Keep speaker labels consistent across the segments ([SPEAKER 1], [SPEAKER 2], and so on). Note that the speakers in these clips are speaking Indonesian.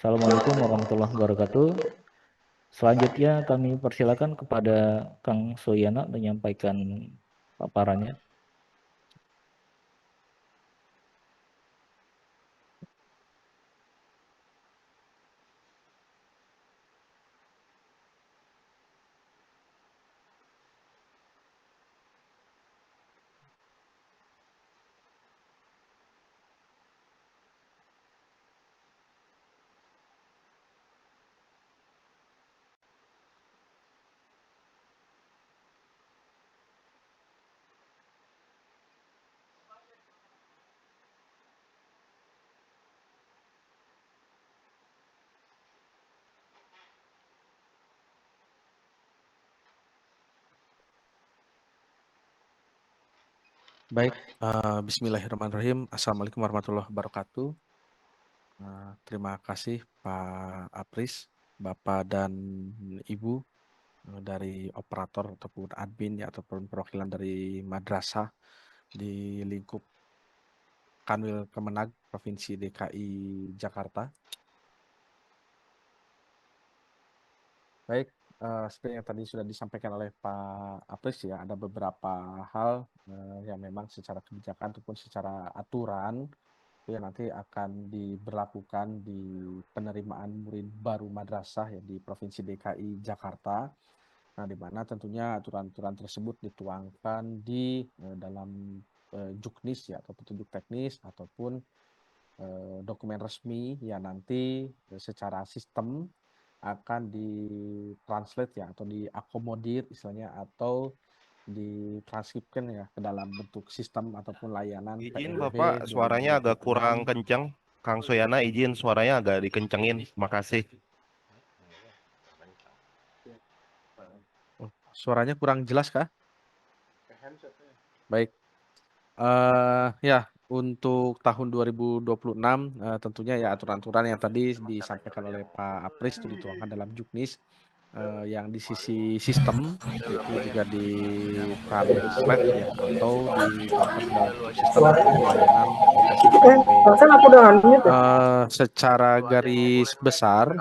[SPEAKER 1] Assalamualaikum warahmatullahi wabarakatuh. Selanjutnya kami persilakan kepada Kang Soyana menyampaikan paparannya.
[SPEAKER 2] Baik, bismillahirrahmanirrahim. Assalamualaikum warahmatullahi wabarakatuh. Terima kasih Pak Apris, Bapak dan Ibu dari operator ataupun admin ya, ataupun perwakilan dari madrasah di lingkup Kanwil Kemenag Provinsi DKI Jakarta. Baik, seperti yang tadi sudah disampaikan oleh Pak Apris ya, ada beberapa hal yang memang secara kebijakan ataupun secara aturan yang nanti akan diberlakukan di penerimaan murid baru madrasah ya di Provinsi DKI Jakarta. Nah, di mana tentunya aturan-aturan tersebut dituangkan di dalam Juknis ya, atau petunjuk teknis ataupun dokumen resmi yang nanti secara sistem akan ditranslate ya, atau diakomodir istilahnya, atau ditranskripsikan ya ke dalam bentuk sistem ataupun layanan
[SPEAKER 3] Izin
[SPEAKER 2] PMB
[SPEAKER 3] Bapak, suaranya agak
[SPEAKER 2] 2026.
[SPEAKER 3] kurang kencang. Kang Soyana, izin suaranya agak dikencengin. Makasih.
[SPEAKER 2] Suaranya kurang jelas kah? Baik. Ya, untuk tahun 2026 tentunya ya aturan-aturan yang tadi disampaikan oleh Pak Apris itu dituangkan dalam Juknis yang di sisi sistem itu juga ditranslate ya, atau dituangkan ke dalam bentuk sistem ataupun layanan aplikasi PMB. Secara garis besar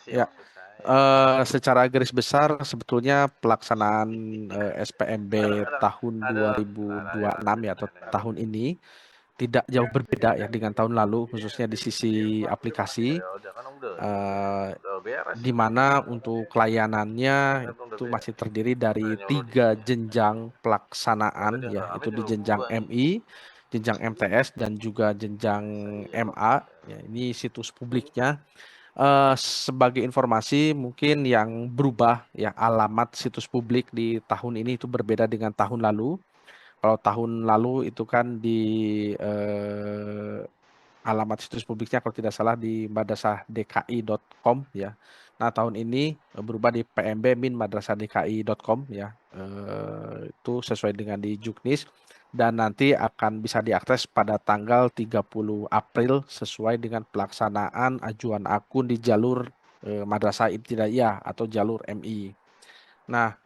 [SPEAKER 2] ya, secara garis besar sebetulnya pelaksanaan SPMB tahun 2026 ya, atau tahun ini tidak jauh berbeda ya dengan tahun lalu, khususnya di sisi aplikasi, di mana untuk layanannya itu masih terdiri dari 3 jenjang pelaksanaan ya, itu di jenjang MI, jenjang MTS, dan juga jenjang MA. Ya, ini situs publiknya. Sebagai informasi mungkin yang berubah ya, alamat situs publik di tahun ini itu berbeda dengan tahun lalu. Kalau tahun lalu itu kan di alamat situs publiknya kalau tidak salah di madrasahdki.com ya. Nah, tahun ini berubah di pmb-madrasahdki.com ya. Itu sesuai dengan di Juknis, dan nanti akan bisa diakses pada tanggal 30 April sesuai dengan pelaksanaan ajuan akun di jalur Madrasah Ibtidaiyah atau jalur MI. Nah,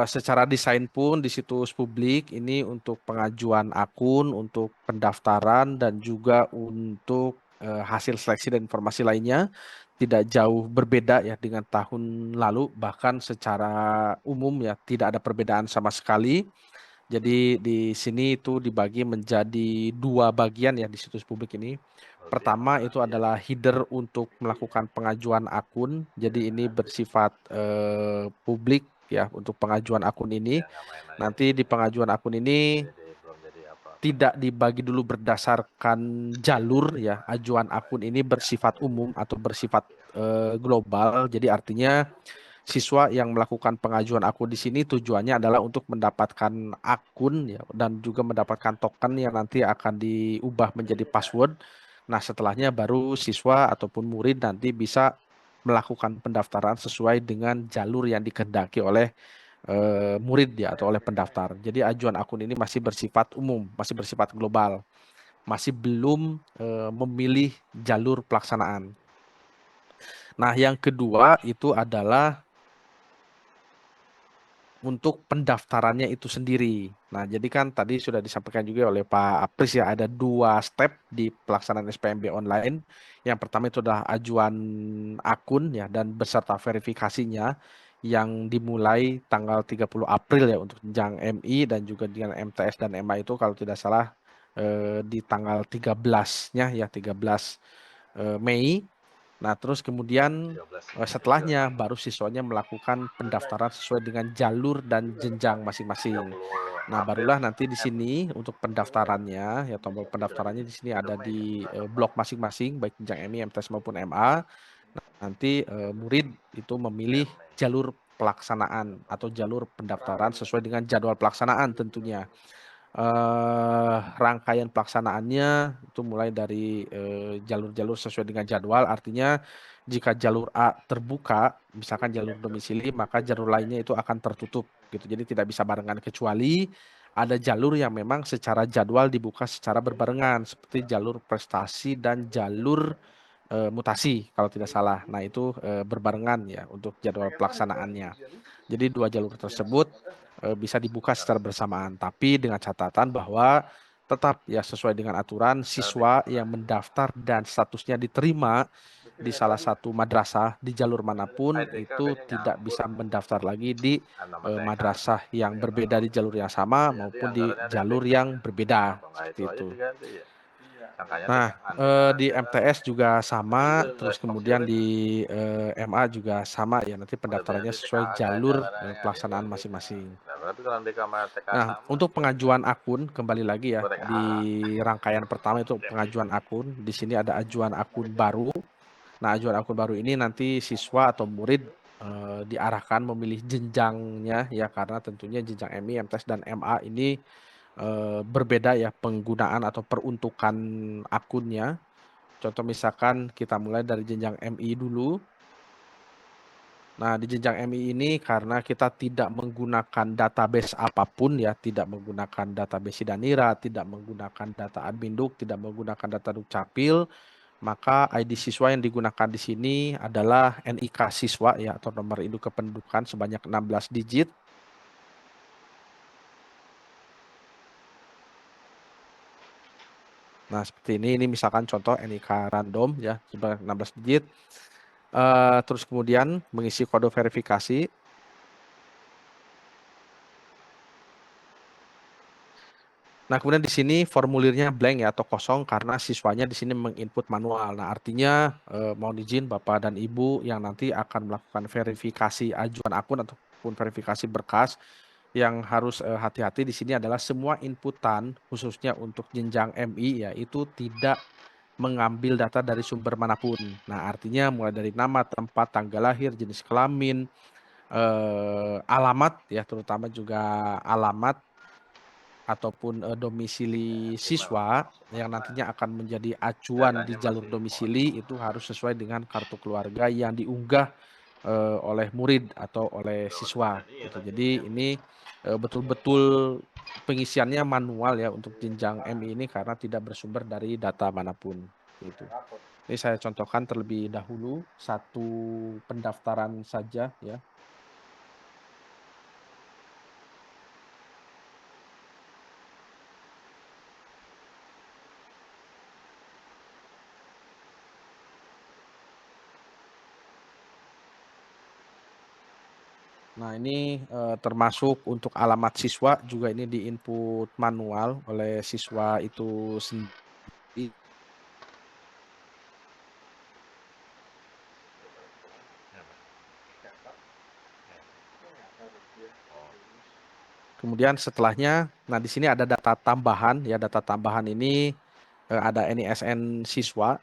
[SPEAKER 2] secara desain pun di situs publik ini untuk pengajuan akun, untuk pendaftaran, dan juga untuk hasil seleksi dan informasi lainnya tidak jauh berbeda ya dengan tahun lalu, bahkan secara umum ya tidak ada perbedaan sama sekali. Jadi di sini itu dibagi menjadi 2 bagian ya di situs publik ini. Pertama itu adalah header untuk melakukan pengajuan akun. Jadi ini bersifat publik ya untuk pengajuan akun ini. Nanti di pengajuan akun ini tidak dibagi dulu berdasarkan jalur ya. Ajuan akun ini bersifat umum atau bersifat global. Jadi artinya siswa yang melakukan pengajuan akun di sini tujuannya adalah untuk mendapatkan akun ya, dan juga mendapatkan token yang nanti akan diubah menjadi password. Nah, setelahnya baru siswa ataupun murid nanti bisa melakukan pendaftaran sesuai dengan jalur yang dikehendaki oleh murid ya, atau oleh pendaftar. Jadi ajuan akun ini masih bersifat umum, masih bersifat global, masih belum memilih jalur pelaksanaan. Nah, yang kedua itu adalah untuk pendaftarannya itu sendiri. Nah, jadi kan tadi sudah disampaikan juga oleh Pak Apris ya, ada 2 step di pelaksanaan SPMB online. Yang pertama itu adalah ajuan akun ya dan beserta verifikasinya yang dimulai tanggal 30 April ya untuk jenjang MI dan juga dengan MTS dan MA itu kalau tidak salah di tanggal 13-nya ya 13 Mei. Nah, terus kemudian setelahnya baru siswanya melakukan pendaftaran sesuai dengan jalur dan jenjang masing-masing. Nah, barulah nanti di sini untuk pendaftarannya, ya tombol pendaftarannya di sini ada di blok masing-masing, baik jenjang MI, MTS maupun MA. Nanti murid itu memilih jalur pelaksanaan atau jalur pendaftaran sesuai dengan jadwal pelaksanaan tentunya. Rangkaian pelaksanaannya itu mulai dari jalur-jalur sesuai dengan jadwal. Artinya jika jalur A terbuka, misalkan jalur domisili, maka jalur lainnya itu akan tertutup gitu. Jadi tidak bisa barengan kecuali ada jalur yang memang secara jadwal dibuka secara berbarengan seperti jalur prestasi dan jalur mutasi kalau tidak salah. Nah, itu berbarengan ya untuk jadwal pelaksanaannya. Jadi 2 jalur tersebut bisa dibuka secara bersamaan, tapi dengan catatan bahwa tetap ya sesuai dengan aturan siswa yang mendaftar dan statusnya diterima di salah satu madrasah di jalur manapun itu tidak bisa mendaftar lagi di madrasah yang berbeda di jalur yang sama maupun di jalur yang berbeda seperti itu. Nah, di MTS juga sama, terus kemudian di MA juga sama ya, nanti pendaftarannya sesuai jalur pelaksanaan masing-masing. Nah, untuk pengajuan akun, kembali lagi ya, di rangkaian pertama itu pengajuan akun, di sini ada ajuan akun baru. Nah, ajuan akun baru ini nanti siswa atau murid diarahkan memilih jenjangnya ya, karena tentunya jenjang MI, MTS, dan MA ini berbeda ya penggunaan atau peruntukan akunnya. Contoh misalkan kita mulai dari jenjang MI dulu. Nah, di jenjang MI ini karena kita tidak menggunakan database apapun ya, tidak menggunakan database Sidanira, tidak menggunakan data Adminduk, tidak menggunakan data Dukcapil, maka ID siswa yang digunakan di sini adalah NIK siswa ya atau nomor induk kependudukan sebanyak 16 digit. Nah, seperti ini misalkan contoh NIK random ya, sebanyak 16 digit. Terus kemudian mengisi kode verifikasi. Nah, kemudian di sini formulirnya blank ya atau kosong karena siswanya di sini menginput manual. Nah, artinya mohon izin Bapak dan Ibu yang nanti akan melakukan verifikasi ajuan akun ataupun verifikasi berkas yang harus hati-hati di sini adalah semua inputan khususnya untuk jenjang MI ya itu tidak mengambil data dari sumber manapun. Nah, artinya mulai dari nama, tempat, tanggal lahir, jenis kelamin, alamat ya terutama juga alamat ataupun domisili siswa yang nantinya akan menjadi acuan di jalur domisili itu harus sesuai dengan kartu keluarga yang diunggah oleh murid atau oleh siswa gitu. Jadi ini betul-betul pengisiannya manual ya untuk jenjang MI ini karena tidak bersumber dari data manapun gitu. Ini saya contohkan terlebih dahulu satu pendaftaran saja ya. Nah, ini termasuk untuk alamat siswa juga ini di-input manual oleh siswa itu sendiri. Kemudian setelahnya, nah di sini ada data tambahan ya, data tambahan ini ada NISN siswa.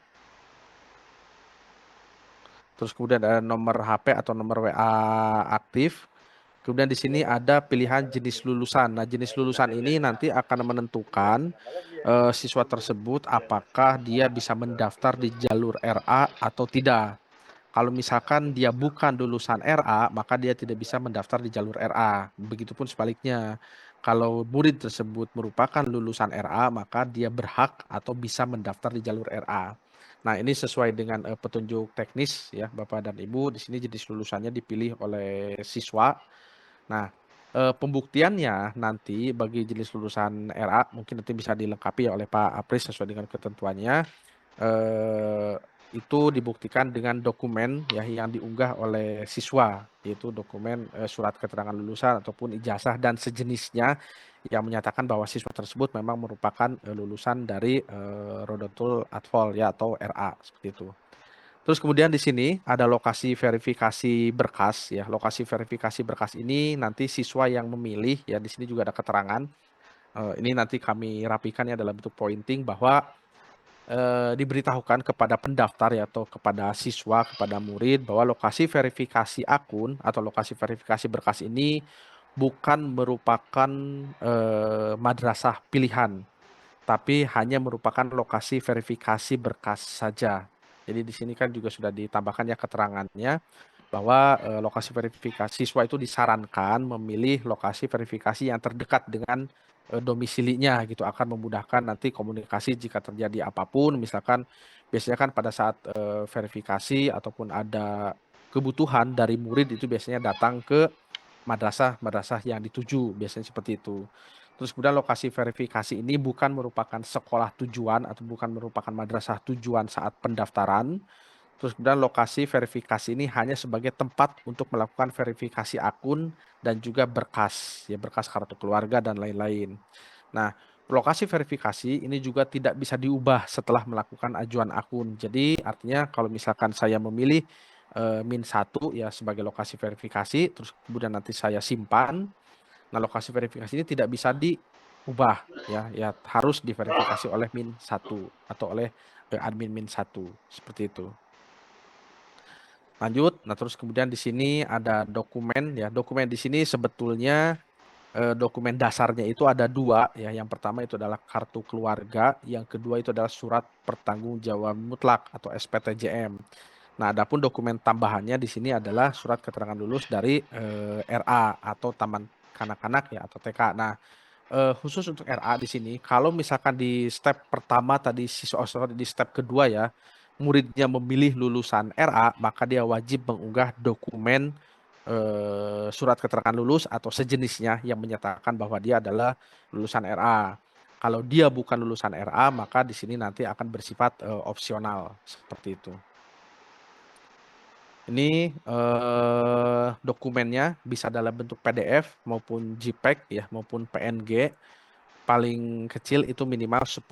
[SPEAKER 2] Terus kemudian ada nomor HP atau nomor WA aktif. Kemudian di sini ada pilihan jenis lulusan. Nah, jenis lulusan ini nanti akan menentukan siswa tersebut apakah dia bisa mendaftar di jalur RA atau tidak. Kalau misalkan dia bukan lulusan RA, maka dia tidak bisa mendaftar di jalur RA. Begitupun sebaliknya. Kalau murid tersebut merupakan lulusan RA, maka dia berhak atau bisa mendaftar di jalur RA. Nah, ini sesuai dengan petunjuk teknis ya, Bapak dan Ibu. Di sini jenis lulusannya dipilih oleh siswa. Nah, Pembuktiannya nanti bagi jenis lulusan RA mungkin nanti bisa dilengkapi oleh Pak Apris sesuai dengan ketentuannya. eh, itu dibuktikan dengan dokumen ya yang diunggah oleh siswa, yaitu dokumen surat keterangan lulusan ataupun ijazah dan sejenisnya yang menyatakan bahwa siswa tersebut memang merupakan lulusan dari Rodotul Atfal ya atau RA seperti itu. Terus kemudian di sini ada lokasi verifikasi berkas ya. Lokasi verifikasi berkas ini nanti siswa yang memilih ya, di sini juga ada keterangan. Ini nanti kami rapikan ya dalam bentuk pointing bahwa diberitahukan kepada pendaftar ya atau kepada siswa, kepada murid bahwa lokasi verifikasi akun atau lokasi verifikasi berkas ini bukan merupakan madrasah pilihan, tapi hanya merupakan lokasi verifikasi berkas saja. Jadi di sini kan juga sudah ditambahkan ya keterangannya bahwa lokasi verifikasi siswa itu disarankan memilih lokasi verifikasi yang terdekat dengan domisilinya gitu, akan memudahkan nanti komunikasi jika terjadi apapun. Misalkan biasanya kan pada saat verifikasi ataupun ada kebutuhan dari murid itu biasanya datang ke madrasah yang dituju, biasanya seperti itu. Terus kemudian lokasi verifikasi ini bukan merupakan sekolah tujuan atau bukan merupakan madrasah tujuan saat pendaftaran. Terus kemudian lokasi verifikasi ini hanya sebagai tempat untuk melakukan verifikasi akun dan juga berkas, ya berkas kartu keluarga dan lain-lain. Nah, lokasi verifikasi ini juga tidak bisa diubah setelah melakukan ajuan akun. Jadi artinya kalau misalkan saya memilih min 1 ya sebagai lokasi verifikasi, terus kemudian nanti saya simpan. Nah, lokasi verifikasi ini tidak bisa diubah ya harus diverifikasi oleh min 1 atau oleh admin min 1 seperti itu. Lanjut, nah terus kemudian di sini ada dokumen ya. Dokumen di sini sebetulnya dokumen dasarnya itu ada 2 ya. Yang pertama itu adalah kartu keluarga, yang kedua itu adalah surat pertanggungjawaban mutlak atau SPTJM. Nah, adapun dokumen tambahannya di sini adalah surat keterangan lulus dari RA atau Taman Kanak-kanak ya atau TK. Nah, khusus untuk RA di sini, kalau misalkan di step pertama tadi di step kedua ya, muridnya memilih lulusan RA, maka dia wajib mengunggah dokumen surat keterangan lulus atau sejenisnya yang menyatakan bahwa dia adalah lulusan RA. Kalau dia bukan lulusan RA, maka di sini nanti akan bersifat opsional seperti itu. Ini dokumennya bisa dalam bentuk PDF maupun JPEG ya maupun PNG. Paling kecil itu minimal 10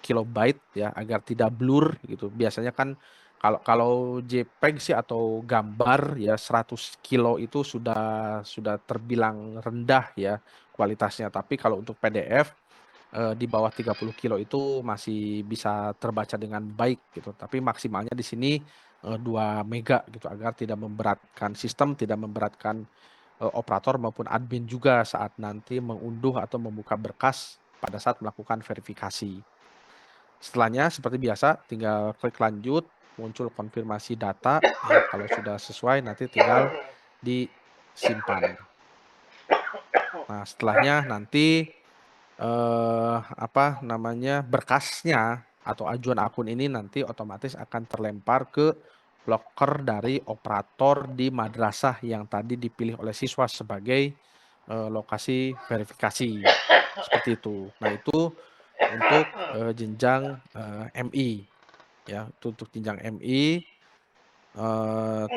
[SPEAKER 2] kilobyte ya agar tidak blur gitu. Biasanya kan kalau JPEG sih atau gambar ya 100 kilo itu sudah terbilang rendah ya kualitasnya. Tapi kalau untuk PDF di bawah 30 kilo itu masih bisa terbaca dengan baik gitu. Tapi maksimalnya di sini 2 mega gitu agar tidak memberatkan sistem, tidak memberatkan operator maupun admin juga saat nanti mengunduh atau membuka berkas pada saat melakukan verifikasi. Setelahnya seperti biasa tinggal klik lanjut, muncul konfirmasi data ya, kalau sudah sesuai nanti tinggal disimpan. Nah, setelahnya nanti berkasnya atau ajuan akun ini nanti otomatis akan terlempar ke loker dari operator di madrasah yang tadi dipilih oleh siswa sebagai lokasi verifikasi seperti itu. Nah, itu untuk jenjang MI ya, itu untuk jenjang MI.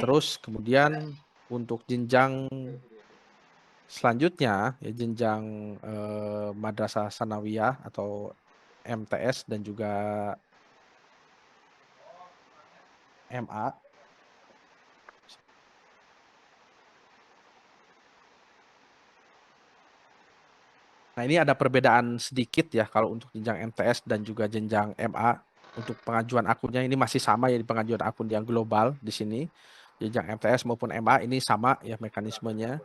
[SPEAKER 2] Terus kemudian untuk jenjang selanjutnya ya jenjang madrasah sanawiyah atau MTS dan juga MA. Nah, ini ada perbedaan sedikit ya kalau untuk jenjang MTS dan juga jenjang MA. Untuk pengajuan akunnya ini masih sama ya di pengajuan akun yang global di sini. Jenjang MTS maupun MA ini sama ya mekanismenya.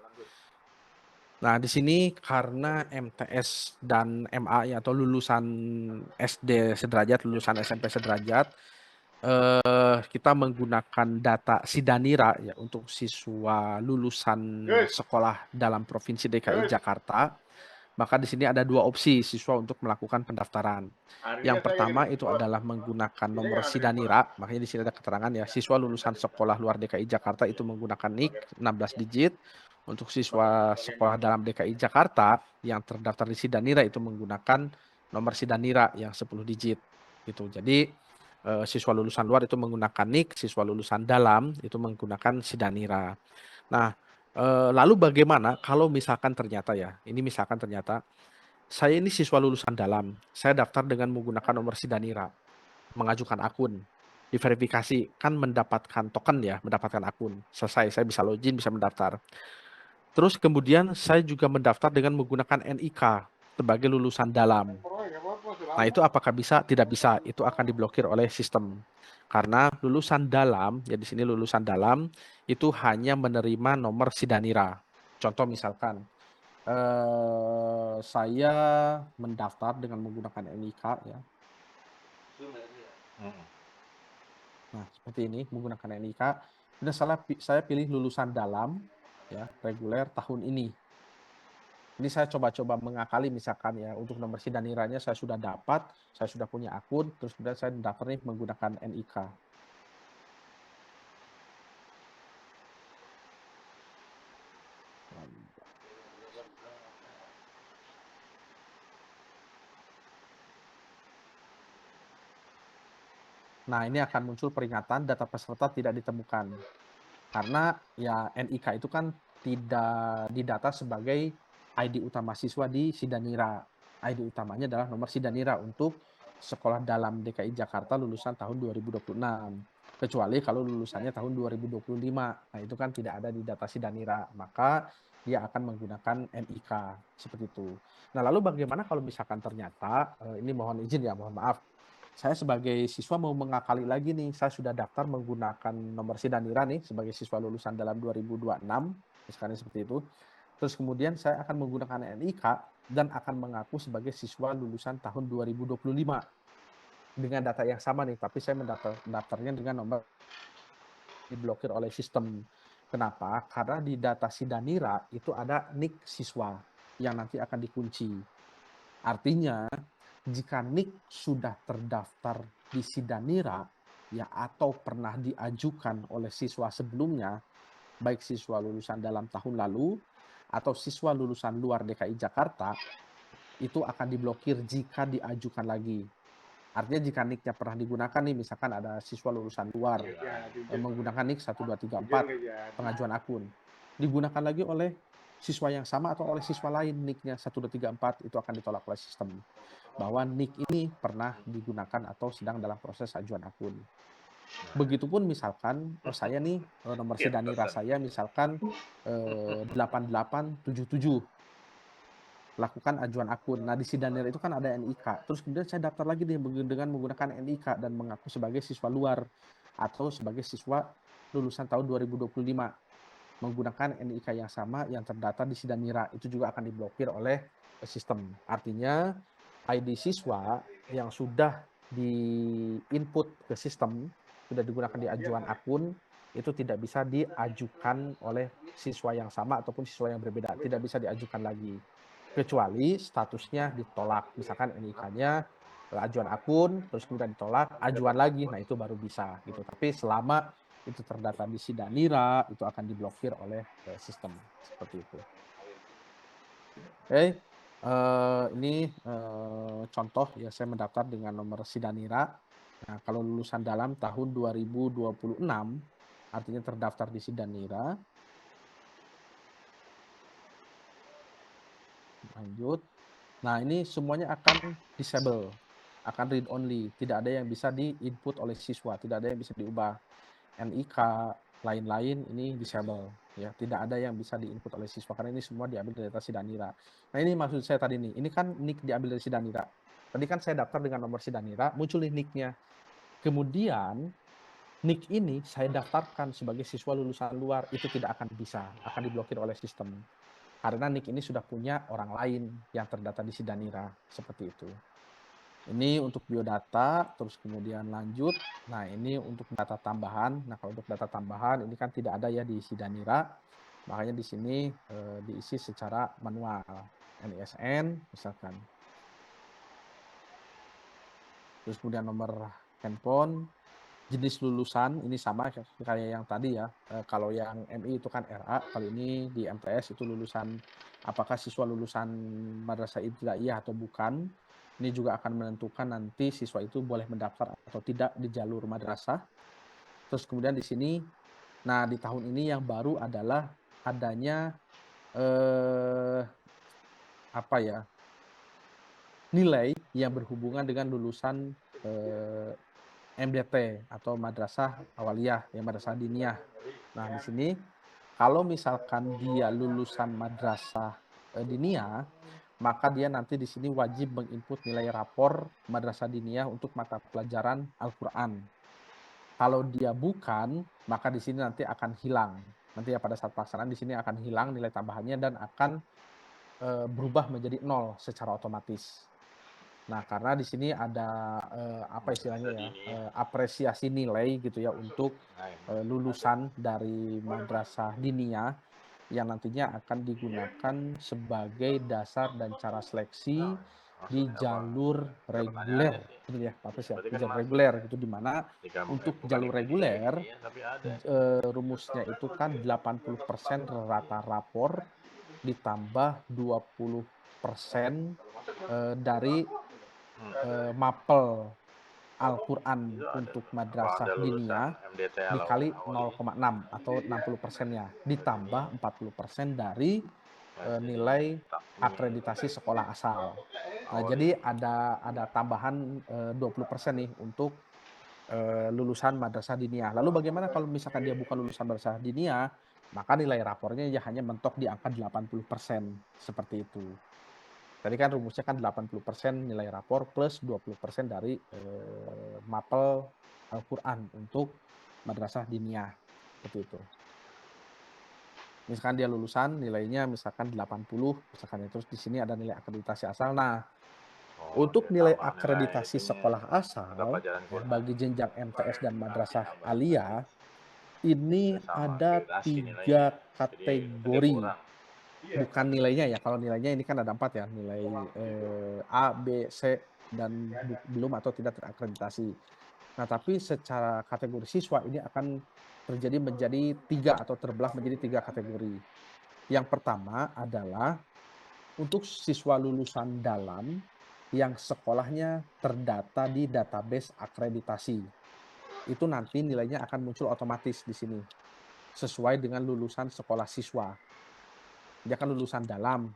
[SPEAKER 2] Nah, di sini karena MTS dan MA ya atau lulusan SD sederajat, lulusan SMP sederajat, kita menggunakan data Sidanira ya untuk siswa lulusan sekolah dalam Provinsi DKI Jakarta. Maka di sini ada dua opsi siswa untuk melakukan pendaftaran. Yang pertama itu adalah menggunakan nomor Sidanira, makanya di sini ada keterangan ya, siswa lulusan sekolah luar DKI Jakarta itu menggunakan NIK 16 digit. Untuk siswa sekolah dalam DKI Jakarta yang terdaftar di Sidanira itu menggunakan nomor Sidanira yang 10 digit. Gitu. Jadi siswa lulusan luar itu menggunakan NIK, siswa lulusan dalam itu menggunakan Sidanira. Nah, lalu bagaimana kalau misalkan ternyata saya ini siswa lulusan dalam, saya daftar dengan menggunakan nomor Sidanira, mengajukan akun, diverifikasi, kan mendapatkan token ya, mendapatkan akun. Selesai, saya bisa login, bisa mendaftar. Terus kemudian saya juga mendaftar dengan menggunakan NIK sebagai lulusan dalam. Nah, itu apakah bisa? Tidak bisa. Itu akan diblokir oleh sistem. Karena lulusan dalam, ya di sini lulusan dalam, itu hanya menerima nomor Sidanira. Contoh misalkan, saya mendaftar dengan menggunakan NIK ya. Nah, seperti ini menggunakan NIK. Dan saya pilih lulusan dalam ya, reguler tahun ini. Ini saya coba-coba mengakali misalkan ya, untuk nomor Sidaniranya saya sudah dapat, saya sudah punya akun, terus kemudian saya daftar nih menggunakan NIK. Nah, ini akan muncul peringatan data peserta tidak ditemukan. Karena ya NIK itu kan tidak didata sebagai ID utama siswa di Sidanira. ID utamanya adalah nomor Sidanira untuk sekolah dalam DKI Jakarta lulusan tahun 2026. Kecuali kalau lulusannya tahun 2025. Nah, itu kan tidak ada di data Sidanira. Maka dia akan menggunakan NIK. Seperti itu. Nah, lalu bagaimana kalau misalkan ternyata, ini mohon izin ya, mohon maaf. Saya sebagai siswa mau mengakali lagi nih, saya sudah daftar menggunakan nomor Sidanira nih sebagai siswa lulusan dalam 2026, misalkan seperti itu. Terus kemudian saya akan menggunakan NIK dan akan mengaku sebagai siswa lulusan tahun 2025 dengan data yang sama nih, tapi saya mendaftarnya dengan nomor diblokir oleh sistem. Kenapa? Karena di data Sidanira itu ada NIK siswa yang nanti akan dikunci. Artinya jika NIK sudah terdaftar di Sidanira ya, atau pernah diajukan oleh siswa sebelumnya, baik siswa lulusan dalam tahun lalu atau siswa lulusan luar DKI Jakarta, itu akan diblokir jika diajukan lagi. Artinya jika NIK-nya pernah digunakan nih, misalkan ada siswa lulusan luar menggunakan NIK 1234 pengajuan akun, digunakan lagi oleh siswa yang sama atau oleh siswa lain NIK-nya 1234, itu akan ditolak oleh sistem bahwa NIK ini pernah digunakan atau sedang dalam proses ajuan akun. Begitupun misalkan saya nih nomor Sidanira saya misalkan 8877 lakukan ajuan akun. Nah, di Sidanira itu kan ada NIK. Terus kemudian saya daftar lagi dengan menggunakan NIK dan mengaku sebagai siswa luar atau sebagai siswa lulusan tahun 2025 menggunakan NIK yang sama yang terdaftar di Sidanira, itu juga akan diblokir oleh sistem. Artinya ID siswa yang sudah di-input ke sistem, sudah digunakan di ajuan akun, itu tidak bisa diajukan oleh siswa yang sama ataupun siswa yang berbeda, tidak bisa diajukan lagi. Kecuali statusnya ditolak, misalkan NIK-nya ajuan akun, terus kemudian ditolak, ajuan lagi, nah itu baru bisa gitu. Tapi selama itu terdata di Sidanira, itu akan diblokir oleh sistem, seperti itu. Oke. Ini contoh ya, saya mendaftar dengan nomor Sidanira. Nah, kalau lulusan dalam tahun 2026, artinya terdaftar di Sidanira. Lanjut. Nah, ini semuanya akan disable, akan read only. Tidak ada yang bisa di-input oleh siswa, tidak ada yang bisa diubah. NIK, lain-lain ini disable. Ya, tidak ada yang bisa di-input oleh siswa karena ini semua diambil dari data Sidanira. Nah, ini maksud saya tadi nih. Ini kan NIK diambil dari Sidanira. Tadi kan saya daftar dengan nomor Sidanira, muncul nih NIK-nya. Kemudian NIK ini saya daftarkan sebagai siswa lulusan luar, itu tidak akan bisa, akan diblokir oleh sistem. Karena NIK ini sudah punya orang lain yang terdata di Sidanira, seperti itu. Ini untuk biodata, terus kemudian lanjut. Nah, ini untuk data tambahan. Nah, kalau untuk data tambahan ini kan tidak ada ya di Sidanira, makanya di sini diisi secara manual. NISN misalkan. Terus kemudian nomor handphone, jenis lulusan ini sama kayak yang tadi ya. Kalau yang MI itu kan RA, kalau ini di MTS itu lulusan apakah siswa lulusan madrasah ibtidaiyah atau bukan. Ini juga akan menentukan nanti siswa itu boleh mendaftar atau tidak di jalur madrasah. Terus kemudian di sini, nah di tahun ini yang baru adalah adanya apa ya, nilai yang berhubungan dengan lulusan MDT atau madrasah awaliyah, ya madrasah diniyah. Nah, di sini kalau misalkan dia lulusan madrasah diniyah, maka dia nanti di sini wajib menginput nilai rapor madrasah diniyah untuk mata pelajaran Al-Qur'an. Kalau dia bukan, maka di sini nanti akan hilang. Nanti ya pada saat pelaksanaan di sini akan hilang nilai tambahannya dan akan berubah menjadi 0 secara otomatis. Nah, karena di sini ada apa istilahnya ya, apresiasi nilai gitu ya untuk lulusan dari madrasah diniyah yang nantinya akan digunakan sebagai dasar dan cara seleksi di jalur reguler, gitu ya, Pak Pres ya, di jalur reguler gitu, di mana untuk jalur reguler rumusnya itu kan 80% rata rapor ditambah 20% dari mapel Al-Quran untuk madrasah diniyah dikali 0,6 atau 60%-nya ditambah 40% dari nilai akreditasi sekolah asal. Nah, jadi ada tambahan 20% nih untuk lulusan madrasah diniyah. Lalu bagaimana kalau misalkan dia bukan lulusan madrasah diniyah, maka nilai rapornya ya hanya mentok di angka 80%, seperti itu. Tadi kan rumusnya kan 80% nilai rapor plus 20% dari mapel Al-Quran untuk madrasah diniyah, seperti itu. Misalkan dia lulusan nilainya misalkan 80, misalkan ya, terus di sini ada nilai akreditasi asal. Nah, untuk nilai akreditasi sekolah asal ya, bagi jenjang MTS dan madrasah aliyah ini ada 3 kategori. Bukan nilainya ya, kalau nilainya ini kan ada 4 ya, nilai A, B, C, dan belum atau tidak terakreditasi. Nah, tapi secara kategori siswa ini akan terjadi menjadi 3 atau terbelah menjadi 3 kategori. Yang pertama adalah untuk siswa lulusan dalam yang sekolahnya terdata di database akreditasi. Itu nanti nilainya akan muncul otomatis di sini, sesuai dengan lulusan sekolah siswa. Dia kan lulusan dalam.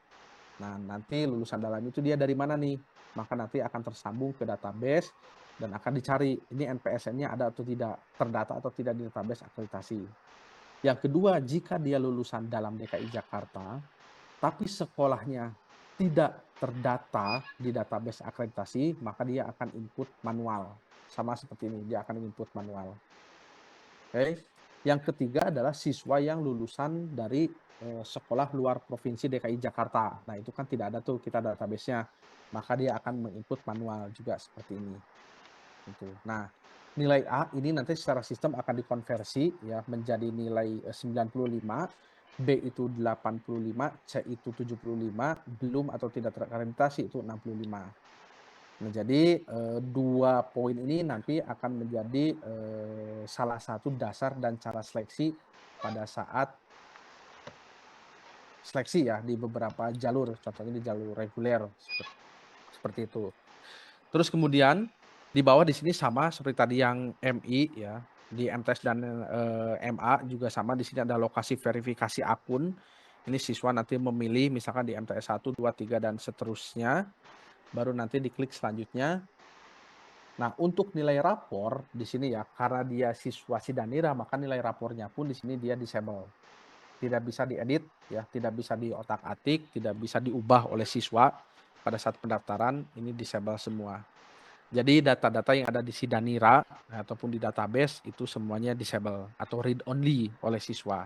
[SPEAKER 2] Nah, nanti lulusan dalam itu dia dari mana nih? Maka nanti akan tersambung ke database dan akan dicari ini NPSN-nya ada atau tidak, terdata atau tidak di database akreditasi. Yang kedua, jika dia lulusan dalam DKI Jakarta, tapi sekolahnya tidak terdata di database akreditasi, maka dia akan input manual. Sama seperti ini, dia akan input manual. Oke. Yang ketiga adalah siswa yang lulusan dari sekolah luar provinsi DKI Jakarta. Nah, itu kan tidak ada tuh kita database-nya. Maka dia akan menginput manual juga seperti ini. Gitu. Nah, nilai A ini nanti secara sistem akan dikonversi ya menjadi nilai 95, B itu 85, C itu 75, belum atau tidak terakreditasi itu 65. Nah, jadi 2 poin ini nanti akan menjadi salah satu dasar dan cara seleksi pada saat seleksi ya di beberapa jalur, contohnya di jalur reguler seperti itu. Terus kemudian di bawah di sini sama seperti tadi yang MI ya, di MTS dan MA juga sama, di sini ada lokasi verifikasi akun. Ini siswa nanti memilih misalkan di MTS 1, 2, 3 dan seterusnya. Baru nanti diklik selanjutnya. Nah, untuk nilai rapor di sini ya, karena dia siswa Sidanira, maka nilai rapornya pun di sini dia disable. Tidak bisa diedit ya, tidak bisa diotak-atik, tidak bisa diubah oleh siswa pada saat pendaftaran, ini disable semua. Jadi data-data yang ada di Sidanira ataupun di database itu semuanya disable atau read only oleh siswa.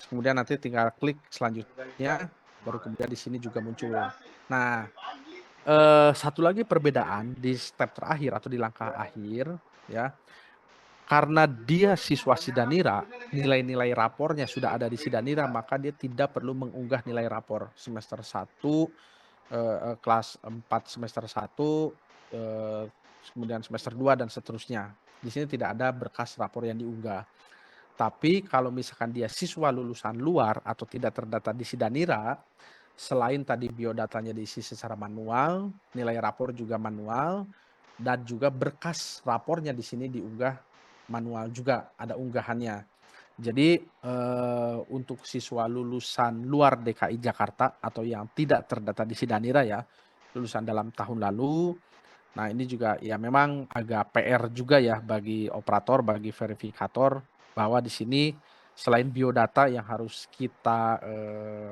[SPEAKER 2] Kemudian nanti tinggal klik selanjutnya, baru kemudian di sini juga muncul. Nah, satu lagi perbedaan di step terakhir atau di langkah akhir ya. karena dia siswa Sidanira, nilai-nilai rapornya sudah ada di Sidanira, maka dia tidak perlu mengunggah nilai rapor semester 1, kelas 4 semester 1, kemudian semester 2 dan seterusnya. Di sini tidak ada berkas rapor yang diunggah. Tapi kalau misalkan dia siswa lulusan luar atau tidak terdata di Sidanira, selain tadi biodatanya diisi secara manual, nilai rapor juga manual, dan juga berkas rapornya di sini diunggah manual juga, ada unggahannya. Jadi untuk siswa lulusan luar DKI Jakarta atau yang tidak terdata di Sidanira ya, lulusan dalam tahun lalu, nah ini juga ya memang agak PR juga ya bagi operator, bagi verifikator, bahwa di sini selain biodata yang harus kita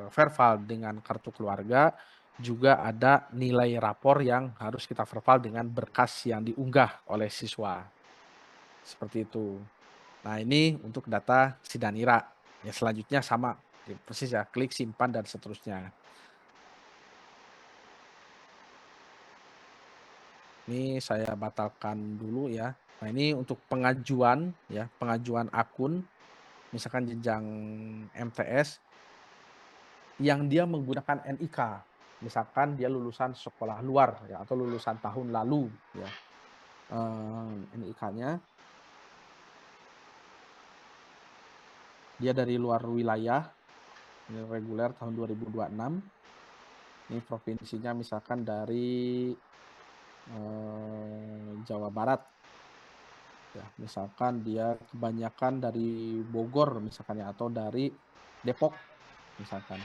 [SPEAKER 2] verbal dengan kartu keluarga, juga ada nilai rapor yang harus kita verbal dengan berkas yang diunggah oleh siswa. Seperti itu. Nah ini untuk data Sidanira. Ya selanjutnya sama, persis ya, klik simpan dan seterusnya. Ini saya batalkan dulu ya. Nah ini untuk pengajuan ya, pengajuan akun, misalkan jenjang MTS yang dia menggunakan NIK. Misalkan dia lulusan sekolah luar ya, atau lulusan tahun lalu ya. NIK-nya dia dari luar wilayah, ini reguler tahun 2026. Ini provinsinya misalkan dari Jawa Barat. Ya, misalkan dia kebanyakan dari Bogor misalkan ya, atau dari Depok misalkan.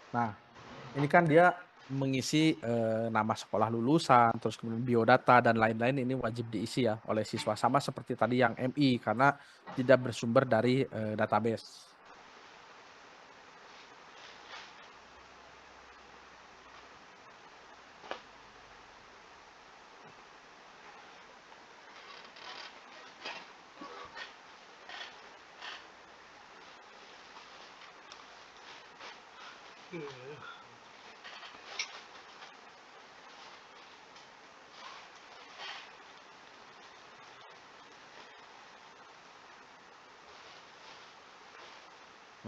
[SPEAKER 2] Nah, ini kan dia mengisi nama sekolah lulusan, terus kemudian biodata dan lain-lain, ini wajib diisi ya oleh siswa, sama seperti tadi yang MI karena tidak bersumber dari database.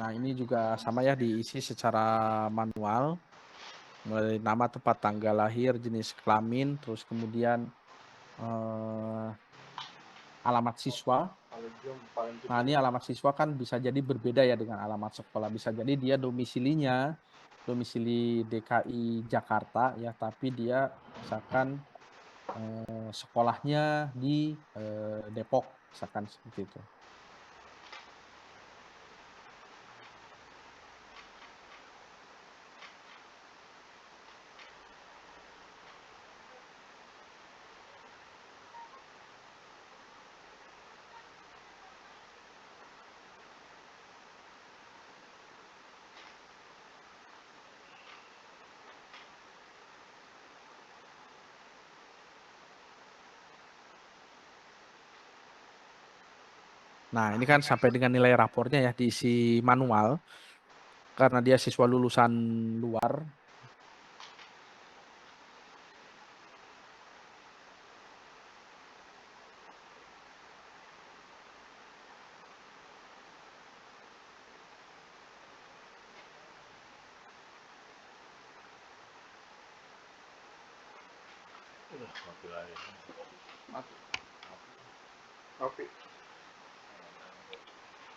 [SPEAKER 2] Nah, ini juga sama ya, diisi secara manual, mulai nama, tempat, tanggal lahir, jenis kelamin, terus kemudian alamat siswa. Nah, ini alamat siswa kan bisa jadi berbeda ya dengan alamat sekolah. Bisa jadi dia domisilinya domisili DKI Jakarta ya, tapi dia misalkan sekolahnya di Depok, misalkan seperti itu. Nah, ini kan sampai dengan nilai rapornya ya diisi manual karena dia siswa lulusan luar.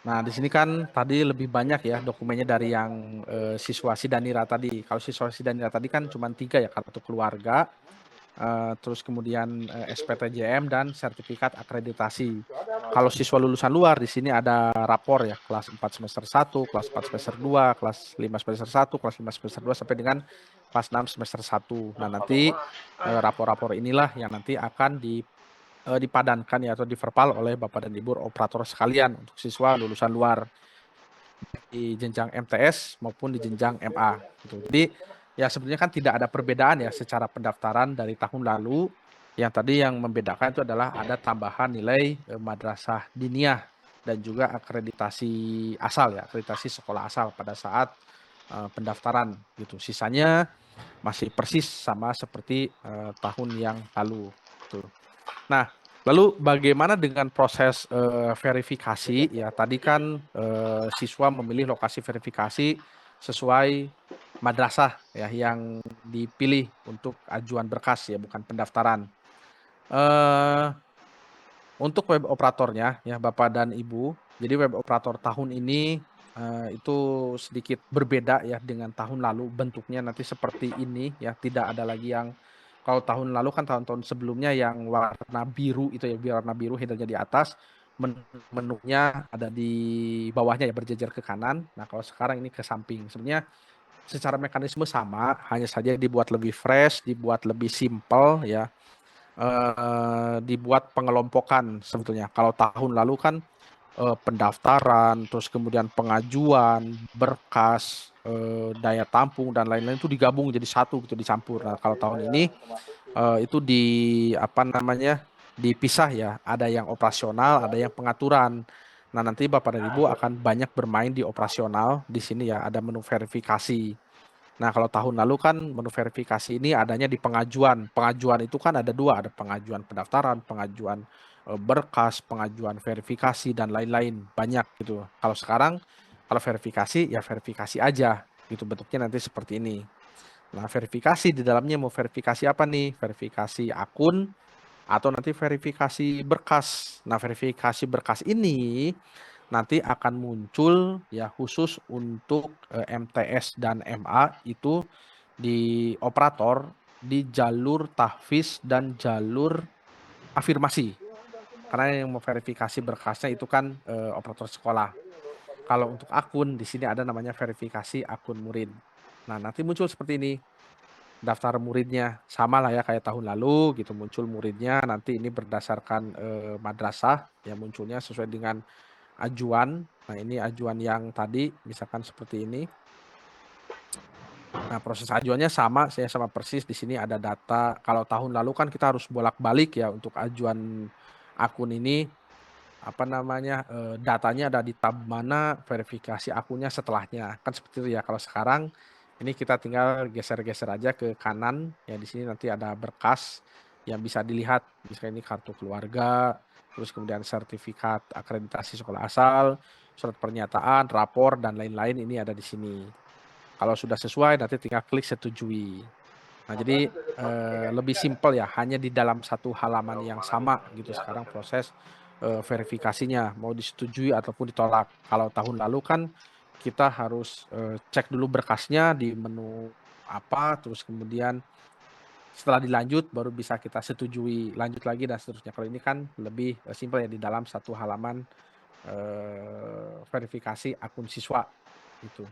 [SPEAKER 2] Nah, di sini kan tadi lebih banyak ya dokumennya dari yang siswa Sidanira tadi. Kalau siswa Sidanira tadi kan cuma 3 ya, kartu keluarga, terus kemudian SPTJM dan sertifikat akreditasi. Kalau siswa lulusan luar di sini ada rapor ya, kelas 4 semester 1, kelas 4 semester 2, kelas 5 semester 1, kelas 5 semester 2 sampai dengan kelas 6 semester 1. Nah, nanti rapor-rapor inilah yang nanti akan dipadankan ya atau diverpal oleh Bapak dan Ibu operator sekalian untuk siswa lulusan luar di jenjang MTS maupun di jenjang MA gitu. Jadi ya sebenarnya kan tidak ada perbedaan ya secara pendaftaran dari tahun lalu. Yang tadi yang membedakan itu adalah ada tambahan nilai madrasah diniyah dan juga akreditasi asal ya, akreditasi sekolah asal pada saat pendaftaran gitu. Sisanya masih persis sama seperti tahun yang lalu. Tuh. Nah, lalu bagaimana dengan proses verifikasi? Ya, tadi kan siswa memilih lokasi verifikasi sesuai madrasah ya yang dipilih untuk ajuan berkas ya, bukan pendaftaran. Eh, untuk web operatornya ya Bapak dan Ibu, jadi web operator tahun ini itu sedikit berbeda ya dengan tahun lalu, bentuknya nanti seperti ini ya, tidak ada lagi yang kalau tahun lalu kan tahun-tahun sebelumnya yang warna biru itu ya, warna biru handle-nya di atas, menunya ada di bawahnya ya berjejer ke kanan. Nah, kalau sekarang ini ke samping. Sebenarnya secara mekanisme sama, hanya saja dibuat lebih fresh, dibuat lebih simple ya, dibuat pengelompokan sebetulnya. Kalau tahun lalu kan pendaftaran, terus kemudian pengajuan, berkas, daya tampung dan lain-lain itu digabung jadi satu gitu, dicampur. Nah, kalau tahun ini itu di apa namanya dipisah ya. Ada yang operasional, ada yang pengaturan. Nah, nanti Bapak dan Ibu akan banyak bermain di operasional. Di sini ya ada menu verifikasi. Nah, kalau tahun lalu kan menu verifikasi ini adanya di pengajuan. Pengajuan itu kan ada dua, ada pengajuan pendaftaran, pengajuan berkas, pengajuan verifikasi, dan lain-lain. Banyak gitu. Kalau sekarang, kalau verifikasi, ya verifikasi aja. Gitu bentuknya nanti seperti ini. Nah, verifikasi di dalamnya mau verifikasi apa nih? Verifikasi akun atau nanti verifikasi berkas. Nah, verifikasi berkas ini nanti akan muncul ya khusus untuk MTS dan MA itu di operator di jalur tahfiz dan jalur afirmasi. Karena yang memverifikasi berkasnya itu kan operator sekolah. Kalau untuk akun di sini ada namanya verifikasi akun murid. Nah, nanti muncul seperti ini. Daftar muridnya sama lah ya kayak tahun lalu gitu, muncul muridnya nanti ini berdasarkan madrasah ya, munculnya sesuai dengan ajuan. Nah, ini ajuan yang tadi misalkan seperti ini. Nah, proses ajuannya sama, saya sama persis. Di sini ada data. Kalau tahun lalu kan kita harus bolak-balik ya untuk ajuan akun ini, apa namanya, datanya ada di tab mana, verifikasi akunnya setelahnya. Kan seperti itu ya. Kalau sekarang ini kita tinggal geser-geser aja ke kanan. Ya, di sini nanti ada berkas yang bisa dilihat. Misalnya ini kartu keluarga, terus kemudian sertifikat akreditasi sekolah asal, surat pernyataan, rapor, dan lain-lain ini ada di sini. Kalau sudah sesuai nanti tinggal klik setujui. Nah, jadi lebih simpel ya, hanya di dalam satu halaman yang sama gitu sekarang proses verifikasinya, mau disetujui ataupun ditolak. Kalau tahun lalu kan kita harus cek dulu berkasnya di menu apa, terus kemudian setelah dilanjut baru bisa kita setujui, lanjut lagi dan seterusnya. Kalau ini kan lebih simpel ya, di dalam satu halaman verifikasi akun siswa itu.